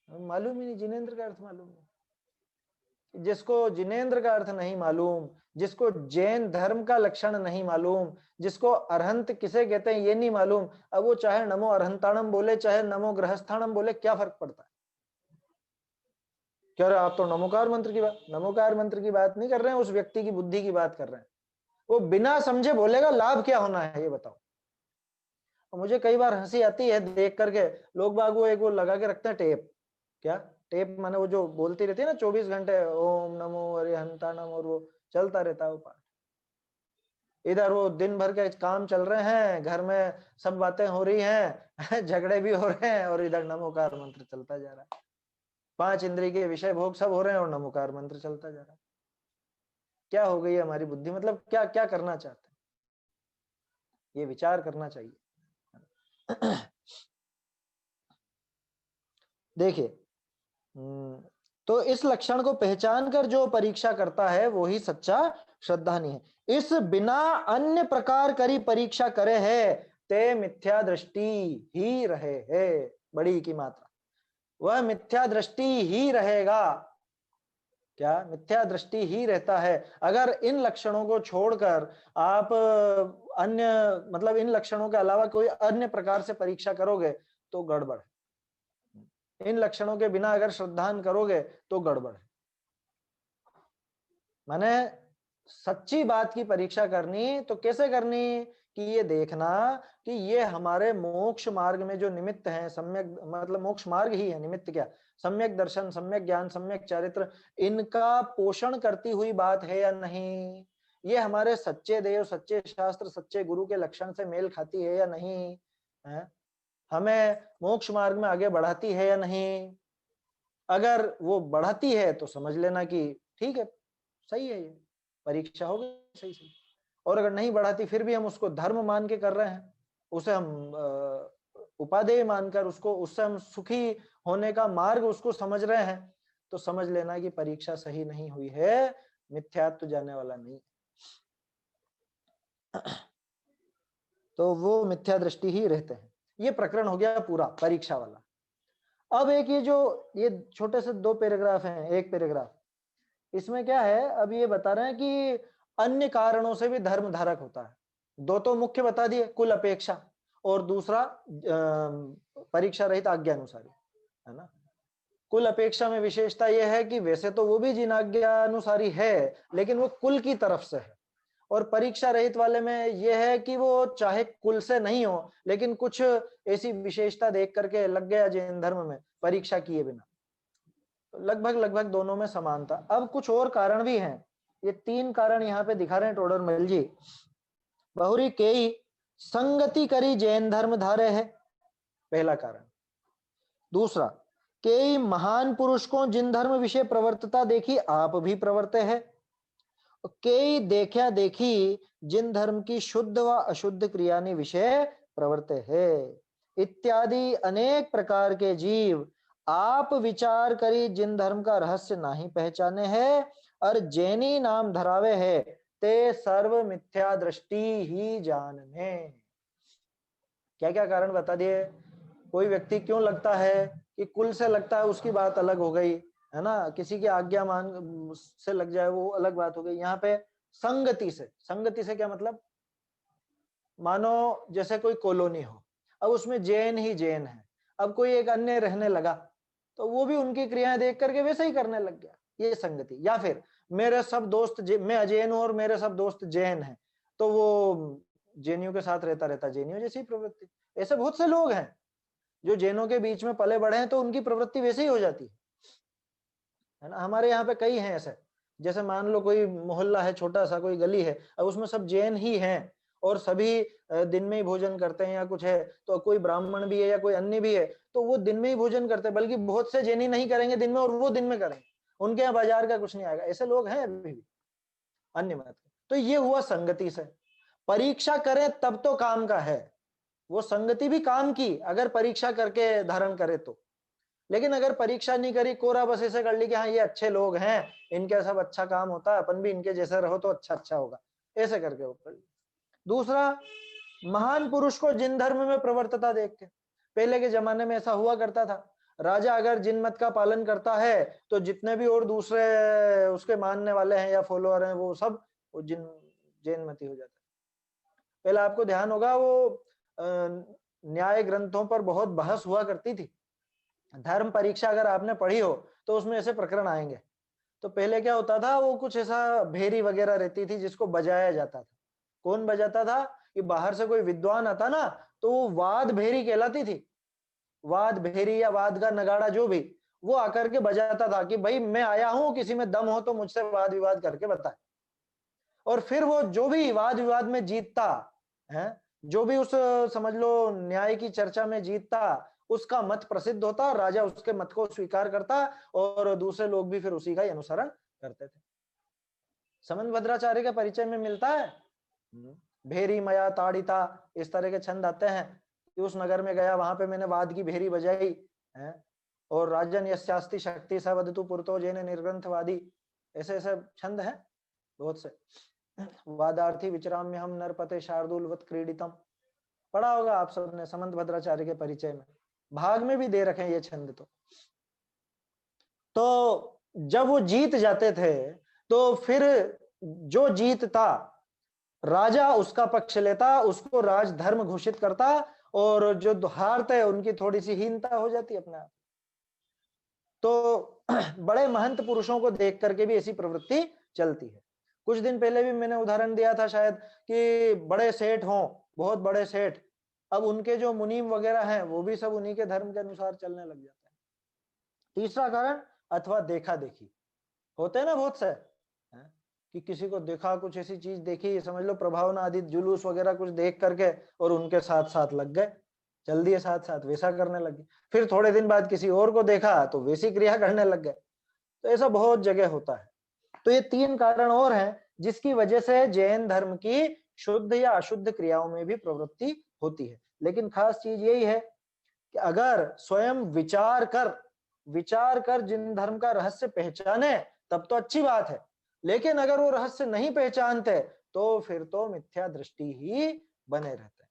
मालूम ही नहीं, जिनेन्द्र का अर्थ मालूम नहीं। जिसको जिनेन्द्र का अर्थ नहीं मालूम, जिसको जैन धर्म का लक्षण नहीं मालूम, जिसको अरहंत किसे कहते हैं ये नहीं मालूम, अब वो चाहे नमो अरहंताणम बोले चाहे नमो गृहस्थाणम बोले, क्या फर्क पड़ता है? कह रहे आप तो नमोकार मंत्र की बात, नमोकार मंत्र की बात नहीं कर रहे हैं, उस व्यक्ति की बुद्धि की बात कर रहे हैं। वो बिना समझे बोलेगा, लाभ क्या होना है ये बताओ। मुझे कई बार हंसी आती है देख करके, लोग बाग वो एक वो लगा के रखते हैं टेप। क्या टेप? माने वो जो बोलती रहती है ना 24 घंटे, ओम नमो अरिहंताणम, और वो चलता रहता है वो पाठ। इधर वो दिन भर के काम चल रहे हैं, घर में सब बातें हो रही हैं, झगड़े भी हो रहे हैं, और इधर नमोकार मंत्र चलता जा रहा है। 5 इंद्रिय के विषय भोग सब हो रहे हैं और नमोकार मंत्र चलता जा रहा है। क्या हो गई हमारी बुद्धि? मतलब क्या क्या करना चाहते हैं, ये विचार करना चाहिए। देखिए, तो इस लक्षण को पहचान कर जो परीक्षा करता है वो ही सच्चा श्रद्धानी है। इस बिना अन्य प्रकार करी परीक्षा करे है ते मिथ्या दृष्टि ही रहे है। बड़ी की मात्रा, वह मिथ्या दृष्टि ही रहेगा। क्या? मिथ्या दृष्टि ही रहता है। अगर इन लक्षणों को छोड़कर आप अन्य, मतलब इन लक्षणों के अलावा कोई अन्य प्रकार से परीक्षा करोगे तो गड़बड़ है। इन लक्षणों के बिना अगर श्रद्धान करोगे तो गड़बड़ है। माने सच्ची बात की परीक्षा करनी तो कैसे करनी? कि ये देखना कि ये हमारे मोक्ष मार्ग में जो निमित्त हैं, सम्यक मतलब मोक्ष मार्ग ही है, निमित्त क्या, सम्यक दर्शन, सम्यक ज्ञान, सम्यक चारित्र, इनका पोषण करती हुई बात है या नहीं? ये हमारे सच्चे देव, सच्चे शास्त्र, सच्चे गुरु के लक्षण से मेल खाती है या नहीं है? हमें मोक्ष मार्ग में आगे बढ़ाती है या नहीं? अगर वो बढ़ाती है तो समझ लेना कि ठीक है, सही है, ये परीक्षा हो गई सही सही। और अगर नहीं बढ़ाती फिर भी हम उसको धर्म मान के कर रहे हैं, उसे हम उपादेय मानकर उसको, उससे हम सुखी होने का मार्ग उसको समझ रहे हैं, तो समझ लेना कि परीक्षा सही नहीं हुई है, मिथ्यात्व जाने वाला नहीं। तो वो मिथ्या दृष्टि ही रहते हैं। ये प्रकरण हो गया पूरा परीक्षा वाला। अब एक ये छोटे से 2 पैराग्राफ हैं, एक पैराग्राफ, इसमें क्या है, अब ये बता रहे हैं कि अन्य कारणों से भी धर्म धारक होता है। 2 तो मुख्य बता दिए, कुल अपेक्षा, और दूसरा परीक्षा रहित आज्ञानुसारी, है ना। कुल अपेक्षा में विशेषता यह है कि वैसे तो वो भी जिन आज्ञानुसारी है, लेकिन वो कुल की तरफ से है, और परीक्षा रहित वाले में यह है कि वो चाहे कुल से नहीं हो, लेकिन कुछ ऐसी विशेषता देख करके लग गया जैन धर्म में परीक्षा किए बिना। लगभग दोनों में समानता। अब कुछ और कारण भी हैं, ये 3 कारण यहाँ पे दिखा रहे हैं टोडरमल जी। बहुरी केई संगति करी जैन धर्म धारे है, पहला कारण। दूसरा, केई महान पुरुष को जिन धर्म विषय प्रवर्तता देखी आप भी प्रवर्ते है। केई देखा देखी जिन धर्म की शुद्ध व अशुद्ध क्रिया ने विषय प्रवर्ते है, इत्यादि अनेक प्रकार के जीव आप विचार करी जिन धर्म का रहस्य नहीं पहचाने है, और जैनी नाम धरावे है, ते सर्व मिथ्या दृष्टि ही जानने। क्या क्या कारण बता दिए। कोई व्यक्ति क्यों लगता है कि कुल से लगता है, उसकी बात अलग हो गई, है ना, किसी की आज्ञा मान से लग जाए वो अलग बात हो गई। यहाँ पे संगति से क्या मतलब, मानो जैसे कोई कॉलोनी हो, अब उसमें जैन ही जैन है, अब कोई एक अन्य रहने लगा तो वो भी उनकी क्रियाएं देख करके वैसे ही करने लग गया, ये संगति। या फिर मेरे सब दोस्त, मैं अजैन हूं और मेरे सब दोस्त जैन हैं, तो वो जैनियों के साथ रहता जैनियों जैसी प्रवृत्ति। ऐसे बहुत से लोग हैं जो जैनों के बीच में पले बढ़े हैं, तो उनकी प्रवृत्ति वैसे ही हो जाती है ना। हमारे यहाँ पे कई हैं ऐसे, जैसे मान लो कोई मोहल्ला है, छोटा सा कोई गली है, अब उसमें सब जैन ही हैं और सभी दिन में ही भोजन करते हैं, या कुछ है तो कोई ब्राह्मण भी है या कोई अन्य भी है, तो वो दिन में ही भोजन करते हैं, बल्कि बहुत से जैनी नहीं करेंगे दिन में और वो दिन में करेंगे, उनके यहाँ बाजार का कुछ नहीं आएगा। ऐसे लोग हैं अभी भी अन्य मत के। तो ये हुआ संगति से। परीक्षा करें तब तो काम का है, वो संगति भी काम की अगर परीक्षा करके धारण करे तो। लेकिन अगर परीक्षा नहीं करी, कोरा बस ऐसे कर ली कि हाँ ये अच्छे लोग हैं, इनके सब अच्छा काम होता है, अपन भी इनके जैसे रहो तो अच्छा होगा, ऐसे करके वो कर ली। दूसरा, महान पुरुष को जिन धर्म में प्रवर्तता देख के, पहले के जमाने में ऐसा हुआ करता था, राजा अगर जिन मत का पालन करता है तो जितने भी और दूसरे उसके मानने वाले हैं या फॉलोअर हैं वो सब वो जैन मती हो जाते। पहले आपको ध्यान होगा वो न्याय ग्रंथों पर बहुत बहस हुआ करती थी। धर्म परीक्षा अगर आपने पढ़ी हो तो उसमें ऐसे प्रकरण आएंगे। तो पहले क्या होता था, वो कुछ ऐसा भेरी वगैरह रहती थी जिसको बजाया जाता था। कौन बजाता था, कि बाहर से कोई विद्वान आता ना, तो वो वाद भेरी कहलाती थी, वाद भेरी या वाद का नगाड़ा जो भी, वो आकर के बजाता था कि भाई मैं आया हूं, किसी में दम हो तो मुझसे वाद विवाद करके बताए। और फिर वो जो भी वाद विवाद में जीतता है, जो भी उस समझ लो न्याय की चर्चा में जीतता, उसका मत प्रसिद्ध होता, राजा उसके मत को स्वीकार करता और दूसरे लोग भी फिर उसी का ही अनुसरण करते थे। समंत भद्राचार्य के परिचय में मिलता है, भेरी मया ताड़िता, इस तरह के छंद आते हैं कि उस नगर में गया, वहां पे मैंने वाद की भेरी बजाई है, और राजन यस्यास्ति शक्ति स वदतु पुरतो जैन निर्ग्रंथवादी, ऐसे ऐसे छंद हैं बहुत से। वादार्थी विचराम्य हम नरपते शार्दुलवत क्रीडितम, पढ़ा होगा आप सबने समंत भद्राचार्य के परिचय में, भाग में भी दे रखे हैं ये छंद। तो जब वो जीत जाते थे तो फिर जो जीतता राजा उसका पक्ष लेता, उसको राजधर्म घोषित करता, और जो हारते उनकी थोड़ी सी हीनता हो जाती अपने आप। तो बड़े महंत पुरुषों को देख करके भी ऐसी प्रवृत्ति चलती है। कुछ दिन पहले भी मैंने उदाहरण दिया था शायद, कि बड़े सेठ हों, बहुत बड़े सेठ, अब उनके जो मुनीम वगैरह हैं वो भी सब उन्हीं के धर्म के अनुसार चलने लग जाते हैं। तीसरा कारण, अथवा देखा देखी, होते हैं ना बहुत से, कि किसी को देखा, कुछ ऐसी चीज देखी, समझ लो प्रभावना आदि जुलूस वगैरह कुछ देख करके और उनके साथ साथ लग गए, चल दिए साथ साथ, वैसा करने लगे। फिर थोड़े दिन बाद किसी और को देखा तो वैसी क्रिया करने लग गए। तो ऐसा बहुत जगह होता है। तो ये 3 कारण और हैं जिसकी वजह से जैन धर्म की शुद्ध या अशुद्ध क्रियाओं में भी प्रवृत्ति होती है। लेकिन खास चीज यही है कि अगर स्वयं विचार कर जिन धर्म का रहस्य पहचाने तब तो अच्छी बात है, लेकिन अगर वो रहस्य नहीं पहचानते तो फिर तो मिथ्या दृष्टि ही बने रहते हैं।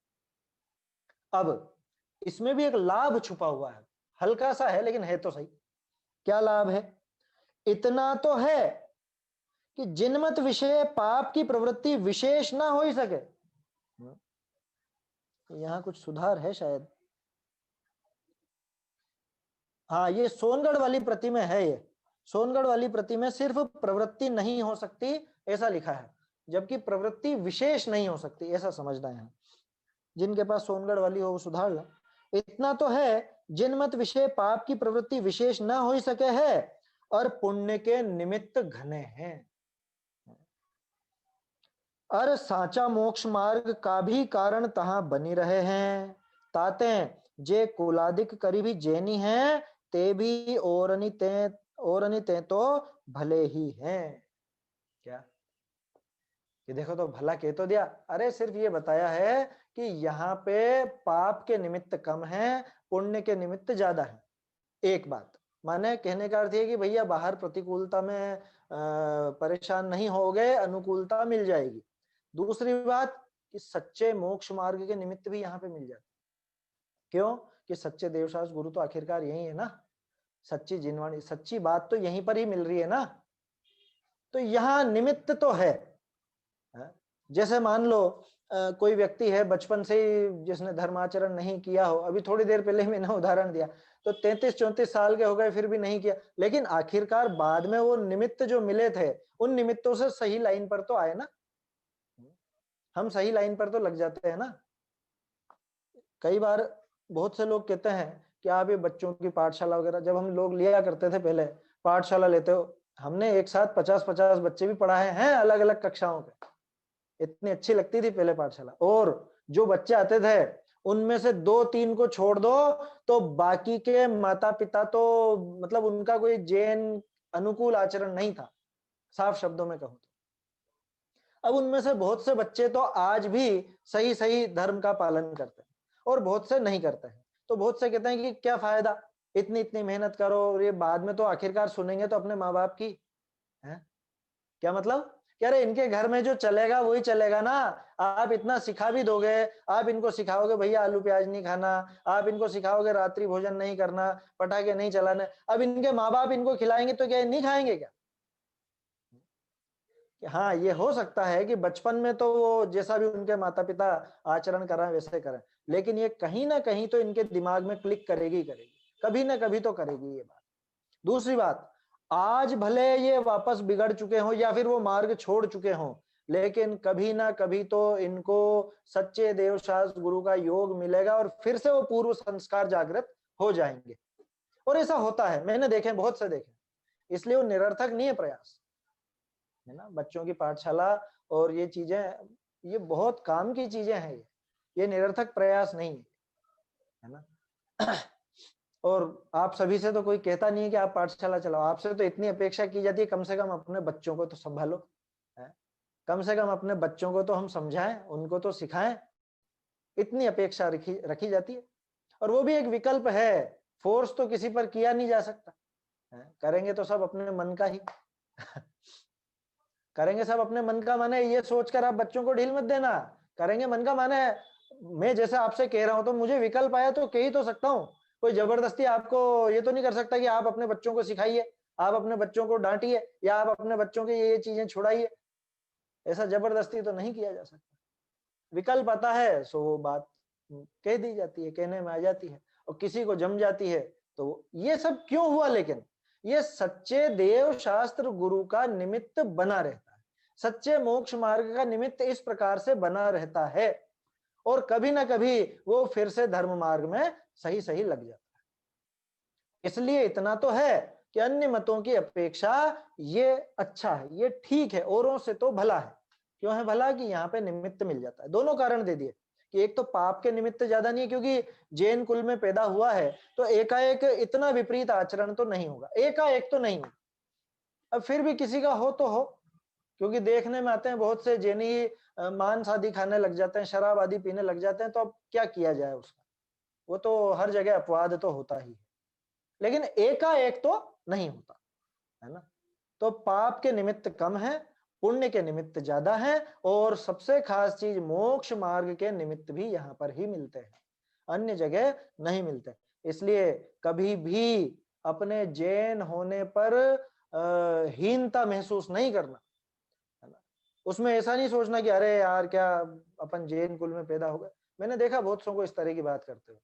अब इसमें भी एक लाभ छुपा हुआ है, हल्का सा है लेकिन है तो सही। क्या लाभ है? इतना तो है कि जिनमत विषय पाप की प्रवृत्ति विशेष ना हो ही सके। यहां कुछ सुधार है शायद। हाँ, ये सोनगढ़ वाली प्रति में है, ये सोनगढ़ वाली प्रति में सिर्फ प्रवृत्ति नहीं हो सकती ऐसा लिखा है, जबकि प्रवृत्ति विशेष नहीं हो सकती ऐसा समझना है। जिनके पास सोनगढ़ वाली हो वो सुधार ला। इतना तो है, जिनमत विषय पाप की प्रवृत्ति विशेष ना हो ही सके है और पुण्य के निमित्त घने हैं। और साचा मोक्ष मार्ग का भी कारण तहां बनी रहे हैं। ताते जे कुलादिक करीबी जैनी हैं ते भी ओरनी ते तो भले ही हैं। क्या ये देखो तो भला कह तो दिया, अरे सिर्फ ये बताया है कि यहाँ पे पाप के निमित्त कम है, पुण्य के निमित्त ज्यादा है। एक बात माने कहने का अर्थ है कि भैया बाहर प्रतिकूलता में परेशान नहीं होगे, अनुकूलता मिल जाएगी। दूसरी बात कि सच्चे मोक्ष मार्ग के निमित्त भी यहाँ पे मिल जाते। क्यों? कि सच्चे देवशास्त्र गुरु तो आखिरकार यही है ना, सच्ची जिनवाणी सच्ची बात तो यहीं पर ही मिल रही है ना, तो यहाँ निमित्त तो है। जैसे मान लो कोई व्यक्ति है बचपन से ही जिसने धर्माचरण नहीं किया हो, अभी थोड़ी देर पहले मैंने उदाहरण दिया, तो 33-34 साल के हो गए फिर भी नहीं किया, लेकिन आखिरकार बाद में वो निमित्त जो मिले थे उन निमित्तों से सही लाइन पर तो आए ना, हम सही लाइन पर तो लग जाते हैं ना। कई बार बहुत से लोग कहते हैं कि आप ये बच्चों की पाठशाला वगैरह, जब हम लोग लिया करते थे पहले पाठशाला लेते हो, हमने एक साथ 50-50 बच्चे भी पढ़ाए हैं अलग अलग कक्षाओं के, इतनी अच्छी लगती थी पहले पाठशाला। और जो बच्चे आते थे उनमें से 2-3 को छोड़ दो तो बाकी के माता पिता तो मतलब उनका कोई जैन अनुकूल आचरण नहीं था, साफ शब्दों में कहूं तो। अब उनमें से बहुत से बच्चे तो आज भी सही सही धर्म का पालन करते हैं और बहुत से नहीं करते हैं। तो बहुत से कहते हैं कि क्या फायदा, इतनी इतनी मेहनत करो और ये बाद में तो आखिरकार सुनेंगे तो अपने माँ बाप की है। क्या मतलब? कह रहे इनके घर में जो चलेगा वही चलेगा ना, आप इतना सिखा भी दोगे, आप इनको सिखाओगे भैया आलू प्याज नहीं खाना, आप इनको सिखाओगे रात्रि भोजन नहीं करना, पटाखे नहीं चलाने, अब इनके माँ बाप इनको खिलाएंगे तो क्या नहीं खाएंगे क्या? हाँ, ये हो सकता है कि बचपन में तो वो जैसा भी उनके माता पिता आचरण कर रहे हैं वैसे करें, लेकिन ये कहीं ना कहीं तो इनके दिमाग में क्लिक करेगी, कभी ना कभी तो करेगी ये बात। दूसरी बात, आज भले ये वापस बिगड़ चुके हों या फिर वो मार्ग छोड़ चुके हों, लेकिन कभी ना कभी तो इनको सच्चे देवशास्त्र गुरु का योग मिलेगा और फिर से वो पूर्व संस्कार जागृत हो जाएंगे। और ऐसा होता है, मैंने देखे, बहुत से देखे, इसलिए वो निरर्थक नहीं है प्रयास, है ना। बच्चों की पाठशाला और ये चीजें, ये बहुत काम की चीजें हैं, ये निरर्थक प्रयास नहीं है ना। और आप सभी से तो कोई कहता नहीं है कि आप पाठशाला चलाओ, आपसे तो इतनी अपेक्षा की जाती है कम से कम अपने बच्चों को तो संभालो, है? कम से कम अपने बच्चों को तो हम समझाएं, उनको तो सिखाएं, इतनी अपेक्षा रखी जाती है। और वो भी एक विकल्प है, फोर्स तो किसी पर किया नहीं जा सकता है? करेंगे तो सब अपने मन का ही करेंगे सब अपने मन का, माने ये सोचकर आप बच्चों को ढील मत देना, करेंगे मन का माने मैं जैसे आपसे कह रहा हूं तो मुझे विकल्प आया तो कह ही तो सकता हूँ, कोई जबरदस्ती आपको ये तो नहीं कर सकता कि आप अपने बच्चों को सिखाइए, आप अपने बच्चों को डांटिए या आप अपने बच्चों की ये चीजें छुड़ाइए, ऐसा जबरदस्ती तो नहीं किया जा सकता। विकल्प आता है सो वो बात कह दी जाती है, कहने में आ जाती है और किसी को जम जाती है। तो ये सब क्यों हुआ? लेकिन ये सच्चे देव शास्त्र गुरु का निमित्त बना रहता है, सच्चे मोक्ष मार्ग का निमित्त इस प्रकार से बना रहता है और कभी ना कभी वो फिर से धर्म मार्ग में सही सही लग जाता है। इसलिए इतना तो है कि अन्य मतों की अपेक्षा ये अच्छा है, ये ठीक है, औरों से तो भला है। क्यों है भला? कि यहाँ पे निमित्त मिल जाता है। दोनों कारण दे दिए कि एक तो पाप के निमित्त ज्यादा नहीं है, क्योंकि जैन कुल में पैदा हुआ है तो एकाएक इतना विपरीत आचरण तो नहीं होगा, एकाएक तो नहीं होगा। अब फिर भी किसी का हो तो हो, क्योंकि देखने में आते हैं बहुत से जैनी मांस आदि खाने लग जाते हैं, शराब आदि पीने लग जाते हैं, तो अब क्या किया जाए उसका, वो तो हर जगह अपवाद तो होता ही है, लेकिन एकाएक तो नहीं होता है ना। तो पाप के निमित्त कम है, पुण्य के निमित्त ज्यादा है, और सबसे खास चीज मोक्ष मार्ग के निमित्त भी यहाँ पर ही मिलते हैं, अन्य जगह नहीं मिलते। इसलिए कभी भी अपने जैन होने पर हीनता महसूस नहीं करना, है ना। उसमें ऐसा नहीं सोचना कि अरे यार क्या अपन जैन कुल में पैदा हो गए। मैंने देखा बहुत सौ को इस तरह की बात करते हुए,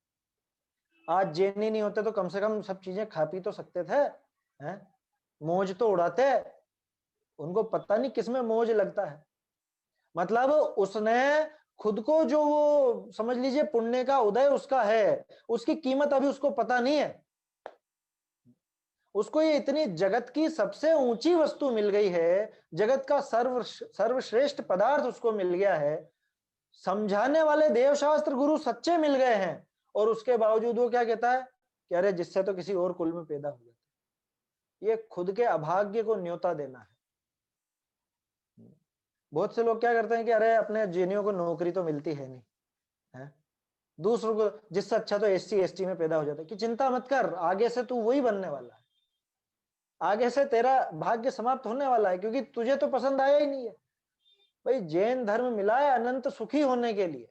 आज जैन ही नहीं होते तो कम से कम सब चीजें खा पी तो सकते थे, हैं, मौज तो उड़ाते। उनको पता नहीं किसमें मौज लगता है, मतलब उसने खुद को जो वो समझ लीजिए पुण्य का उदय उसका है, उसकी कीमत अभी उसको पता नहीं है। उसको ये इतनी जगत की सबसे ऊंची वस्तु मिल गई है, जगत का सर्वश्रेष्ठ पदार्थ उसको मिल गया है, समझाने वाले देवशास्त्र गुरु सच्चे मिल गए हैं, और उसके बावजूद वो क्या कहता है कि अरे जिससे तो किसी और कुल में पैदा हो जाता। ये खुद के अभाग्य को न्योता देना है। बहुत से लोग क्या करते हैं कि अरे अपने जीनियों को नौकरी तो मिलती है नहीं, है, दूसरों को जिससे अच्छा तो एससी एसटी में पैदा हो जाता है, कि चिंता मत कर, आगे से तू वही बनने वाला है, आगे से तेरा भाग्य समाप्त होने वाला है, क्योंकि तुझे तो पसंद आया ही नहीं है। भाई जैन धर्म मिला है अनंत सुखी होने के लिए।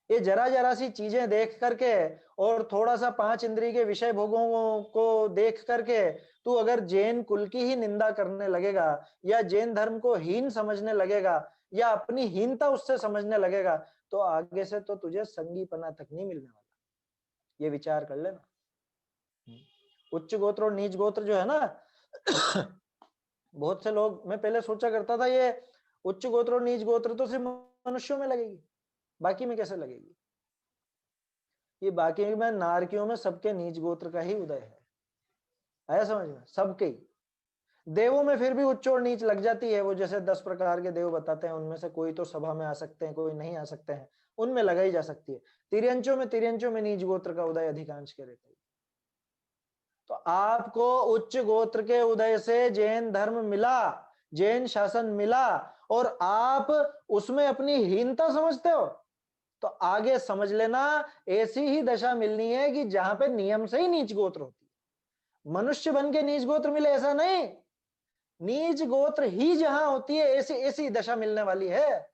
ये जरा जरा सी चीजें देख करके और थोड़ा सा पांच इंद्रिय के विषय भोगों को देख करके तू अगर जैन कुल की ही निंदा करने लगेगा, या जैन धर्म को हीन समझने लगेगा, या अपनी हीनता उससे समझने लगेगा, तो आगे से तो तुझे संगीपना तक नहीं मिलने वाला। ये विचार कर लेना। उच्च गोत्र और नीच गोत्र जो है ना बहुत से लोग, मैं पहले सोचा करता था ये उच्च गोत्र और नीच गोत्र तो सिर्फ मनुष्यों में लगेगी, बाकी में कैसे लगेगी। ये बाकी में नारकियों में सबके नीच गोत्र का ही उदय है, आया समझ में, सबके ही। देवों में फिर भी उच्च और नीच लग जाती है, वो जैसे 10 प्रकार के देव बताते हैं, उनमें से कोई तो सभा में आ सकते हैं, कोई नहीं आ सकते हैं, उनमें लगाई जा सकती है। तिर्यंचों में नीच गोत्र का उदय अधिकांश के रहता है। तो आपको उच्च गोत्र के उदय से जैन धर्म मिला, जैन शासन मिला, और आप उसमें अपनी हीनता समझते हो, तो आगे समझ लेना ऐसी ही दशा मिलनी है कि जहां पे नियम से ही नीच गोत्र होती है। मनुष्य बन के नीच गोत्र मिले ऐसा नहीं, नीच गोत्र ही जहां होती है ऐसी ऐसी दशा मिलने वाली है।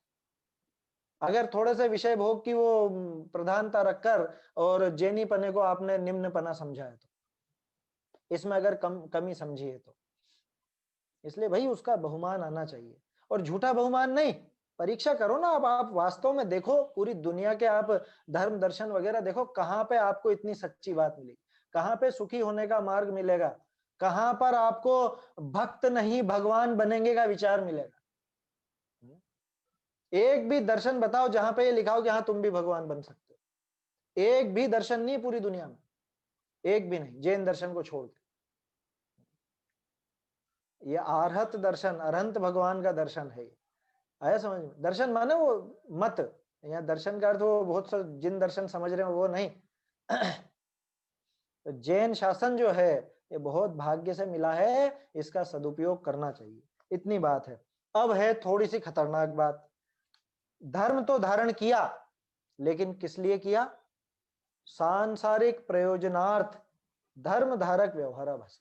अगर थोड़े से विषय भोग की वो प्रधानता रखकर और जैनी पने को आपने निम्न पना समझा है, तो इसमें अगर कमी समझी है तो इसलिए भाई उसका बहुमान आना चाहिए, और झूठा बहुमान नहीं। परीक्षा करो ना, अब आप वास्तव में देखो पूरी दुनिया के, आप धर्म दर्शन वगैरह देखो, कहां पे आपको इतनी सच्ची बात मिलेगी, कहां पे सुखी होने का मार्ग मिलेगा, कहां पर आपको भक्त नहीं भगवान बनेंगे का विचार मिलेगा। एक भी दर्शन बताओ जहां पे ये लिखा हो कि हाँ तुम भी भगवान बन सकते हो। एक भी दर्शन नहीं पूरी दुनिया में, एक भी नहीं, जैन दर्शन को छोड़ के। ये अरहत दर्शन, अरहंत भगवान का दर्शन है। आया समझ में, दर्शन माने वो मत, यहाँ दर्शन का अर्थ वो बहुत सा जिन दर्शन समझ रहे हो वो नहीं। तो जैन शासन जो है ये बहुत भाग्य से मिला है, इसका सदुपयोग करना चाहिए, इतनी बात है। अब है थोड़ी सी खतरनाक बात। धर्म तो धारण किया, लेकिन किस लिए किया? सांसारिक प्रयोजनार्थ धर्म धारक व्यवहार बस।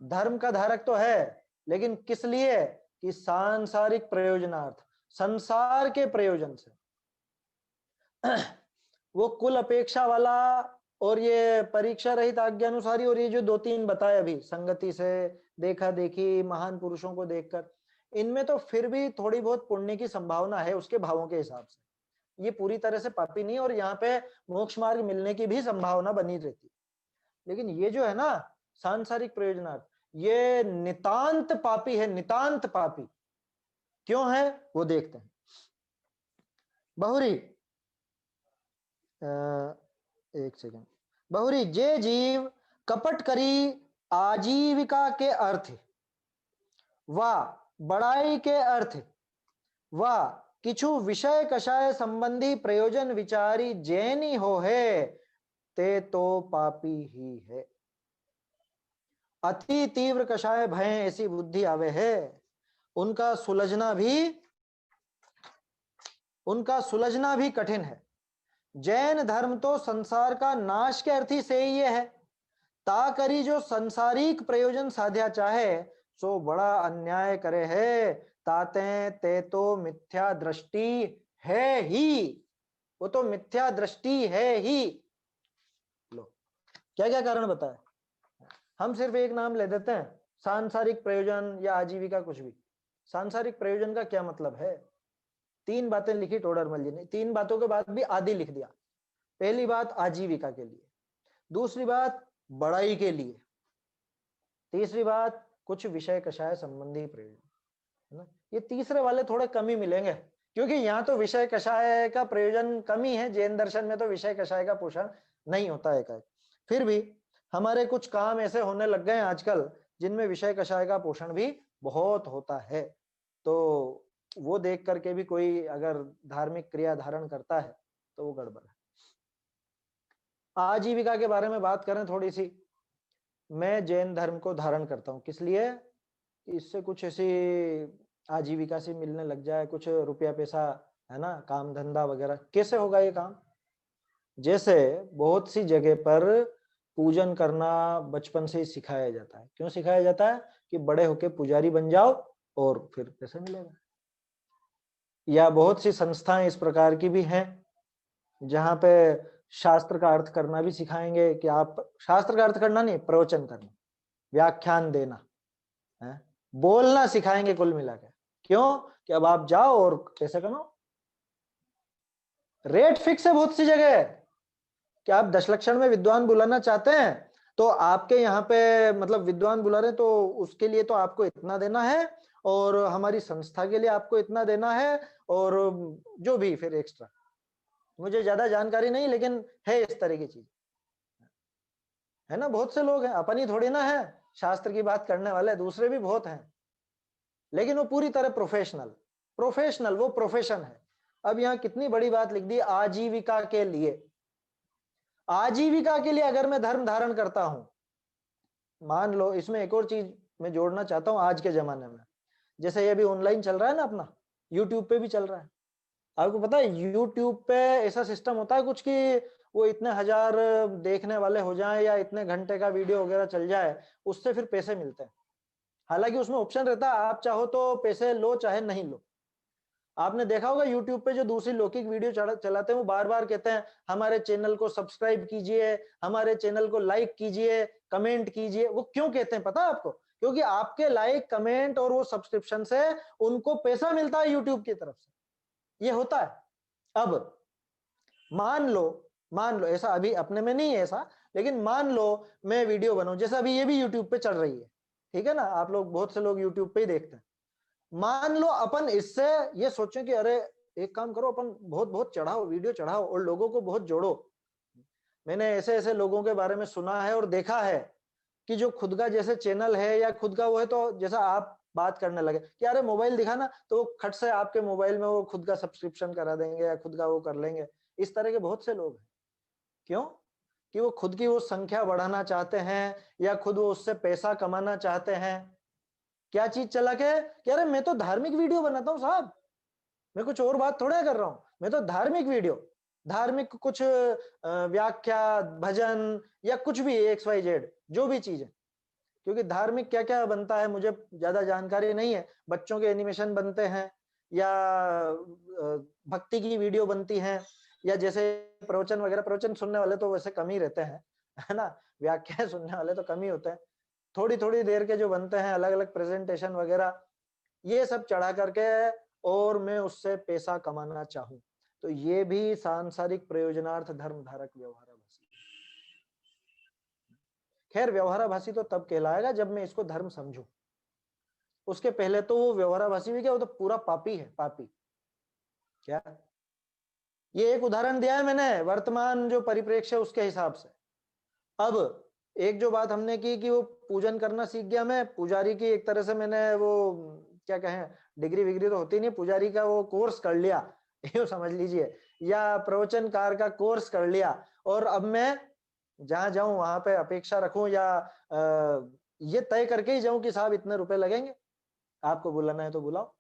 धर्म का धारक तो है, लेकिन किस लिए? कि सांसारिक प्रयोजनार्थ, संसार के प्रयोजन से। वो कुल अपेक्षा वाला और ये परीक्षा रहित आज्ञानुसारी, और ये जो दो तीन बताए अभी, संगति से, देखा देखी, महान पुरुषों को देखकर, इनमें तो फिर भी थोड़ी बहुत पुण्य की संभावना है उसके भावों के हिसाब से। ये पूरी तरह से पापी नहीं, और यहाँ पे मोक्ष मार्ग मिलने की भी संभावना बनी रहती। लेकिन ये जो है ना सांसारिक प्रयोजनार्थ, ये नितांत पापी है, नितांत पापी। क्यों है वो देखते हैं। बहुरी एक सेकंड। बहुरी जे जीव कपट करी आजीविका के अर्थ व बड़ाई के अर्थ व किछु विषय कषाय संबंधी प्रयोजन विचारी जैनी हो है, ते तो पापी ही है। अति तीव्र कषाय भय ऐसी बुद्धि आवे है, उनका सुलझना भी कठिन है। जैन धर्म तो संसार का नाश के अर्थी से ही ये है, ता करी जो संसारिक प्रयोजन साध्या चाहे, सो बड़ा अन्याय करे है, ताते ते तो मिथ्या दृष्टि है ही। वो तो मिथ्या दृष्टि है ही। लो क्या क्या कारण बताए। हम सिर्फ एक नाम ले देते हैं, सांसारिक प्रयोजन या आजीविका, कुछ भी। सांसारिक प्रयोजन का क्या मतलब है? 3 बातें लिखी टोडरमल जी ने, 3 बातों के बाद भी आदि लिख दिया। पहली बात आजीविका के लिए, दूसरी बात बड़ाई के लिए, तीसरी बात कुछ विषय कषाय संबंधी प्रयोजन, है ना। ये तीसरे वाले थोड़े कम ही मिलेंगे, क्योंकि यहाँ तो विषय कषाय का प्रयोजन कम ही है। जैन दर्शन में तो विषय कषाय का पोषण नहीं होता है एकाएक। फिर भी हमारे कुछ काम ऐसे होने लग गए आजकल जिनमें विषय कषाय का पोषण भी बहुत होता है। तो वो देख करके भी कोई अगर धार्मिक क्रिया धारण करता है तो वो गड़बड़ है। आजीविका के बारे में बात करें थोड़ी सी। मैं जैन धर्म को धारण करता हूँ, किस लिए? इससे कुछ ऐसी आजीविका से मिलने लग जाए, कुछ रुपया पैसा, है ना, काम धंधा वगैरह। कैसे होगा ये काम? जैसे बहुत सी जगह पर पूजन करना बचपन से ही सिखाया जाता है। क्यों सिखाया जाता है? कि बड़े होके पुजारी बन जाओ और फिर पैसा मिलेगा। या बहुत सी संस्थाएं इस प्रकार की भी हैं जहां पे शास्त्र का अर्थ करना भी सिखाएंगे, कि आप शास्त्र का अर्थ करना नहीं, प्रवचन करना, व्याख्यान देना है, बोलना सिखाएंगे कुल मिला के। क्यों? कि अब आप जाओ और पैसे कमाओ। रेट फिक्स है बहुत सी जगह, कि आप 10 लक्षण में विद्वान बुलाना चाहते हैं तो आपके यहाँ पे मतलब विद्वान बुला रहे तो उसके लिए तो आपको इतना देना है, और हमारी संस्था के लिए आपको इतना देना है, और जो भी फिर एक्स्ट्रा। मुझे ज्यादा जानकारी नहीं, लेकिन है इस तरह की चीज, है ना। बहुत से लोग हैं, अपन ही थोड़ी ना है शास्त्र की बात करने वाले, दूसरे भी बहुत हैं, लेकिन वो पूरी तरह प्रोफेशनल वो प्रोफेशन है। अब यहाँ कितनी बड़ी बात लिख दी, आजीविका के लिए। आजीविका के लिए अगर मैं धर्म धारण करता हूं, मान लो, इसमें एक और चीज मैं जोड़ना चाहता हूं आज के जमाने में। जैसे ये अभी ऑनलाइन चल रहा है ना अपना, यूट्यूब पे भी चल रहा है। आपको पता है यूट्यूब पे ऐसा सिस्टम होता है कुछ, कि वो इतने हजार देखने वाले हो जाएं या इतने घंटे का वीडियो वगैरह चल जाए, उससे फिर पैसे मिलते हैं। हालांकि उसमें ऑप्शन रहता है, आप चाहो तो पैसे लो चाहे नहीं लो। आपने देखा होगा यूट्यूब पे जो दूसरी लौकिक वीडियो चलाते हैं, वो बार बार कहते हैं हमारे चैनल को सब्सक्राइब कीजिए, हमारे चैनल को लाइक कीजिए, कमेंट कीजिए। वो क्यों कहते हैं पता है आपको? क्योंकि आपके लाइक, कमेंट और वो सब्सक्रिप्शन से उनको पैसा मिलता है यूट्यूब की तरफ से। ये होता है। अब मान लो ऐसा अभी अपने में नहीं है ऐसा, लेकिन मान लो मैं वीडियो बनाऊं, जैसे अभी ये भी यूट्यूब पे चल रही है, ठीक है ना। आप लोग, बहुत से लोग यूट्यूब पे ही देखते हैं। मान लो अपन इससे ये सोचें कि अरे एक काम करो, अपन बहुत बहुत चढ़ाओ, वीडियो चढ़ाओ और लोगों को बहुत जोड़ो। मैंने ऐसे ऐसे लोगों के बारे में सुना है और देखा है कि जो खुद का जैसे चैनल है या खुद का वो है, तो जैसा आप बात करने लगे कि अरे मोबाइल दिखा ना, तो खट से आपके मोबाइल में वो खुद का सब्सक्रिप्शन करा देंगे या खुद का वो कर लेंगे। इस तरह के बहुत से लोग हैं। क्यों? कि वो खुद की वो संख्या बढ़ाना चाहते हैं या खुद वो उससे पैसा कमाना चाहते हैं। क्या चीज चला के कि अरे मैं तो धार्मिक वीडियो बनाता हूँ साहब, मैं कुछ और बात थोड़ा कर रहा हूँ, मैं तो धार्मिक वीडियो, धार्मिक कुछ व्याख्या, भजन या कुछ भी XYZ जो भी चीज है। क्योंकि धार्मिक क्या क्या बनता है मुझे ज्यादा जानकारी नहीं है। बच्चों के एनिमेशन बनते हैं, या भक्ति की वीडियो बनती हैं, या जैसे प्रवचन वगैरह। प्रवचन सुनने वाले तो वैसे कम ही रहते हैं, है ना। व्याख्याएं सुनने वाले तो कम ही होते हैं। थोड़ी थोड़ी देर के जो बनते हैं अलग अलग प्रेजेंटेशन वगैरह, ये सब चढ़ा करके और मैं उससे पैसा कमाना चाहूं, तो ये भी सांसारिक प्रयोजनार्थ धर्म धारक व्यवहाराभासी। खैर व्यवहाराभासी तो तब कहलाएगा जब मैं इसको धर्म समझूं। उसके पहले तो वो व्यवहाराभासी भी क्या, वो तो पूरा पापी है, पापी। क्या? ये एक उदाहरण दिया है मैंने वर्तमान जो परिप्रेक्ष्य उसके हिसाब से। अब एक जो बात हमने की कि वो पूजन करना सीख गया, मैं पुजारी की एक तरह से मैंने वो क्या कहें, डिग्री विग्री तो होती नहीं, पुजारी का वो कोर्स कर लिया, यूं समझ लीजिए, या प्रवचनकार का कोर्स कर लिया। और अब मैं जहां जाऊं वहां पे अपेक्षा रखूं, या ये तय करके ही जाऊं कि साहब इतने रुपए लगेंगे। आपको बुलाना है तो बुलाओ,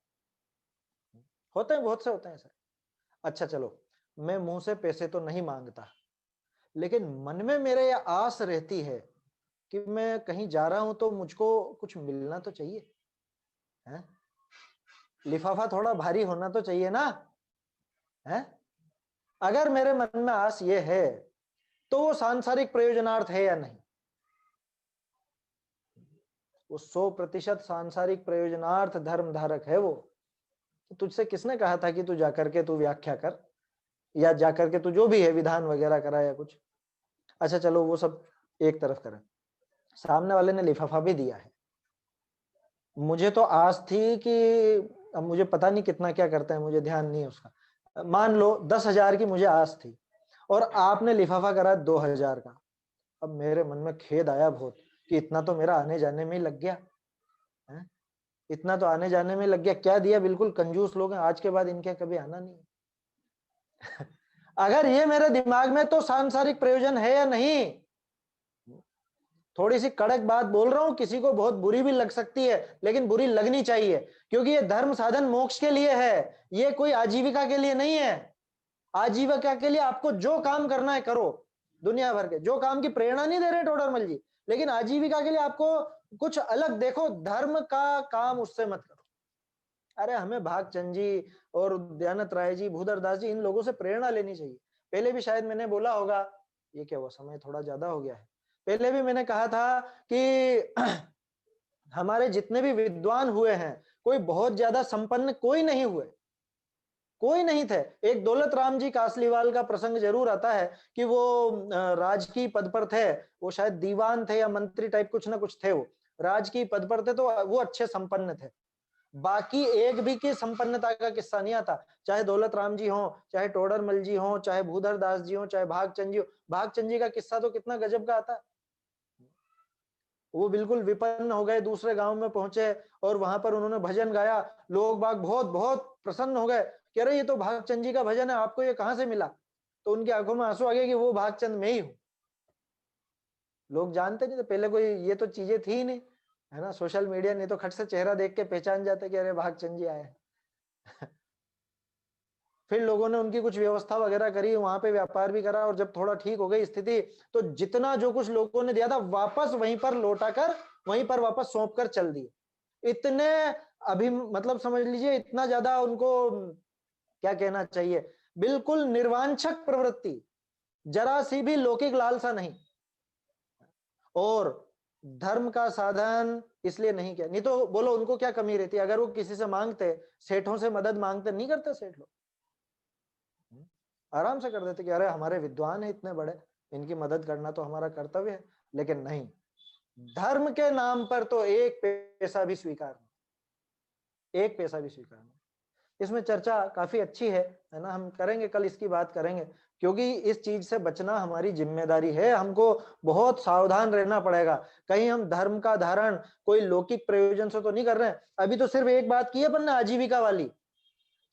होते हैं, बहुत से होते हैं सर। अच्छा चलो, मैं मुंह से पैसे तो नहीं मांगता, लेकिन मन में मेरे ये आस रहती है कि मैं कहीं जा रहा हूं तो मुझको कुछ मिलना तो चाहिए, है? लिफाफा थोड़ा भारी होना तो चाहिए ना, है? अगर मेरे मन में आस ये है तो वो सांसारिक प्रयोजनार्थ है या नहीं? वो 100% सांसारिक प्रयोजनार्थ धर्म धारक है वो। तो तुझसे किसने कहा था कि तू जाकर के तू व्याख्या कर, या जाकर के तू जो भी है विधान वगैरह करा या कुछ? अच्छा चलो वो सब एक तरफ करें, सामने वाले ने लिफाफा भी दिया है, मुझे तो आस थी कि, अब मुझे पता नहीं कितना क्या करते हैं, मुझे ध्यान नहीं है उसका, मान लो 10,000 की मुझे आस थी और आपने लिफाफा करा 2,000 का। अब मेरे मन में खेद आया बहुत कि इतना तो मेरा आने जाने में ही लग गया है, इतना तो आने जाने में लग गया, क्या दिया, बिल्कुल कंजूस लोग हैं, आज के बाद इनके कभी आना नहीं। अगर ये मेरे दिमाग में, तो सांसारिक प्रयोजन है या नहीं? थोड़ी सी कड़क बात बोल रहा हूं, किसी को बहुत बुरी भी लग सकती है, लेकिन बुरी लगनी चाहिए, क्योंकि ये धर्म साधन मोक्ष के लिए है, ये कोई आजीविका के लिए नहीं है। आजीविका के लिए आपको जो काम करना है करो, दुनिया भर के जो काम की प्रेरणा नहीं दे रहे टोडरमल जी, लेकिन आजीविका के लिए आपको कुछ अलग देखो, धर्म का काम उससे मत करो। अरे हमें भागचंद जी और दयानंद राय जी, भूधर दास जी, इन लोगों से प्रेरणा लेनी चाहिए। पहले भी शायद मैंने बोला होगा, ये क्या हुआ, समय थोड़ा ज्यादा हो गया है, पहले भी मैंने कहा था कि हमारे जितने भी विद्वान हुए हैं, कोई बहुत ज्यादा संपन्न कोई नहीं हुए, कोई नहीं थे। एक दौलत राम जी कासलीवाल का प्रसंग जरूर आता है कि वो राजकीय पद पर थे, वो शायद दीवान थे या मंत्री टाइप कुछ ना कुछ थे, वो राजकीय पद पर थे, तो वो अच्छे संपन्न थे। बाकी एक भी की संपन्नता का किस्सा नहीं आता, चाहे दौलत राम जी हो, चाहे टोडरमल जी हो, चाहे भूधर दास जी हो, चाहे भागचंद जी हो। भागचंद जी का किस्सा तो कितना गजब का आता है, वो बिल्कुल विपन्न हो गए, दूसरे गांव में पहुंचे और वहां पर उन्होंने भजन गाया, लोग बाग बहुत बहुत प्रसन्न हो गए, कह रहे ये तो भागचंद जी का भजन है, आपको ये कहां से मिला? तो उनकी आंखों में आंसू आ गए कि वो भागचंद में ही हूं। लोग जानते नहीं थे पहले, कोई ये तो चीजें थी ही नहीं, है ना, सोशल मीडिया नहीं, तो खट से चेहरा देख के पहचान जाते कि अरे भागचंद जी आए हैं। फिर लोगों ने उनकी कुछ व्यवस्था वगैरह करी, वहां पे व्यापार भी करा, और जब थोड़ा ठीक हो गई स्थिति, तो जितना जो कुछ लोगों ने दिया था वापस वहीं पर लौटा कर, वहीं पर वापस सौंप कर चल दिए। इतने अभी मतलब समझ लीजिए, इतना ज्यादा उनको क्या कहना चाहिए, बिल्कुल निर्वांछक प्रवृत्ति, जरा सी भी लौकिक लालसा नहीं। और धर्म का साधन इसलिए नहीं किया, नहीं तो बोलो उनको क्या कमी रहती, अगर वो किसी से मांगते, सेठों से मदद मांगते, नहीं करते सेठ लोग, आराम से कर देते कि अरे हमारे विद्वान है इतने बड़े, इनकी मदद करना तो हमारा कर्तव्य है। लेकिन नहीं, धर्म के नाम पर तो एक पैसा भी स्वीकार नहीं, एक पैसा भी स्वीकार नहीं। इसमें चर्चा काफी अच्छी है ना, हम करेंगे कल इसकी बात करेंगे, क्योंकि इस चीज से बचना हमारी जिम्मेदारी है, हमको बहुत सावधान रहना पड़ेगा, कहीं हम धर्म का धारण कोई लौकिक प्रयोजन से तो नहीं कर रहे हैं। अभी तो सिर्फ एक बात की है अपन ने, आजीविका वाली,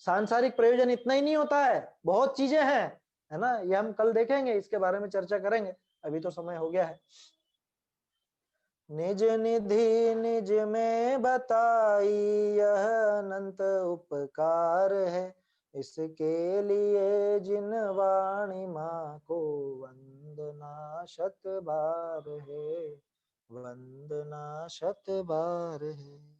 सांसारिक प्रयोजन इतना ही नहीं होता है, बहुत चीजें हैं, है ना, ये हम कल देखेंगे, इसके बारे में चर्चा करेंगे, अभी तो समय हो गया है। निज निधि निज में बताई, यह अनंत उपकार है, इसके लिए जिन वाणी माँ को वंदना शत बार है, वंदना शत बार है।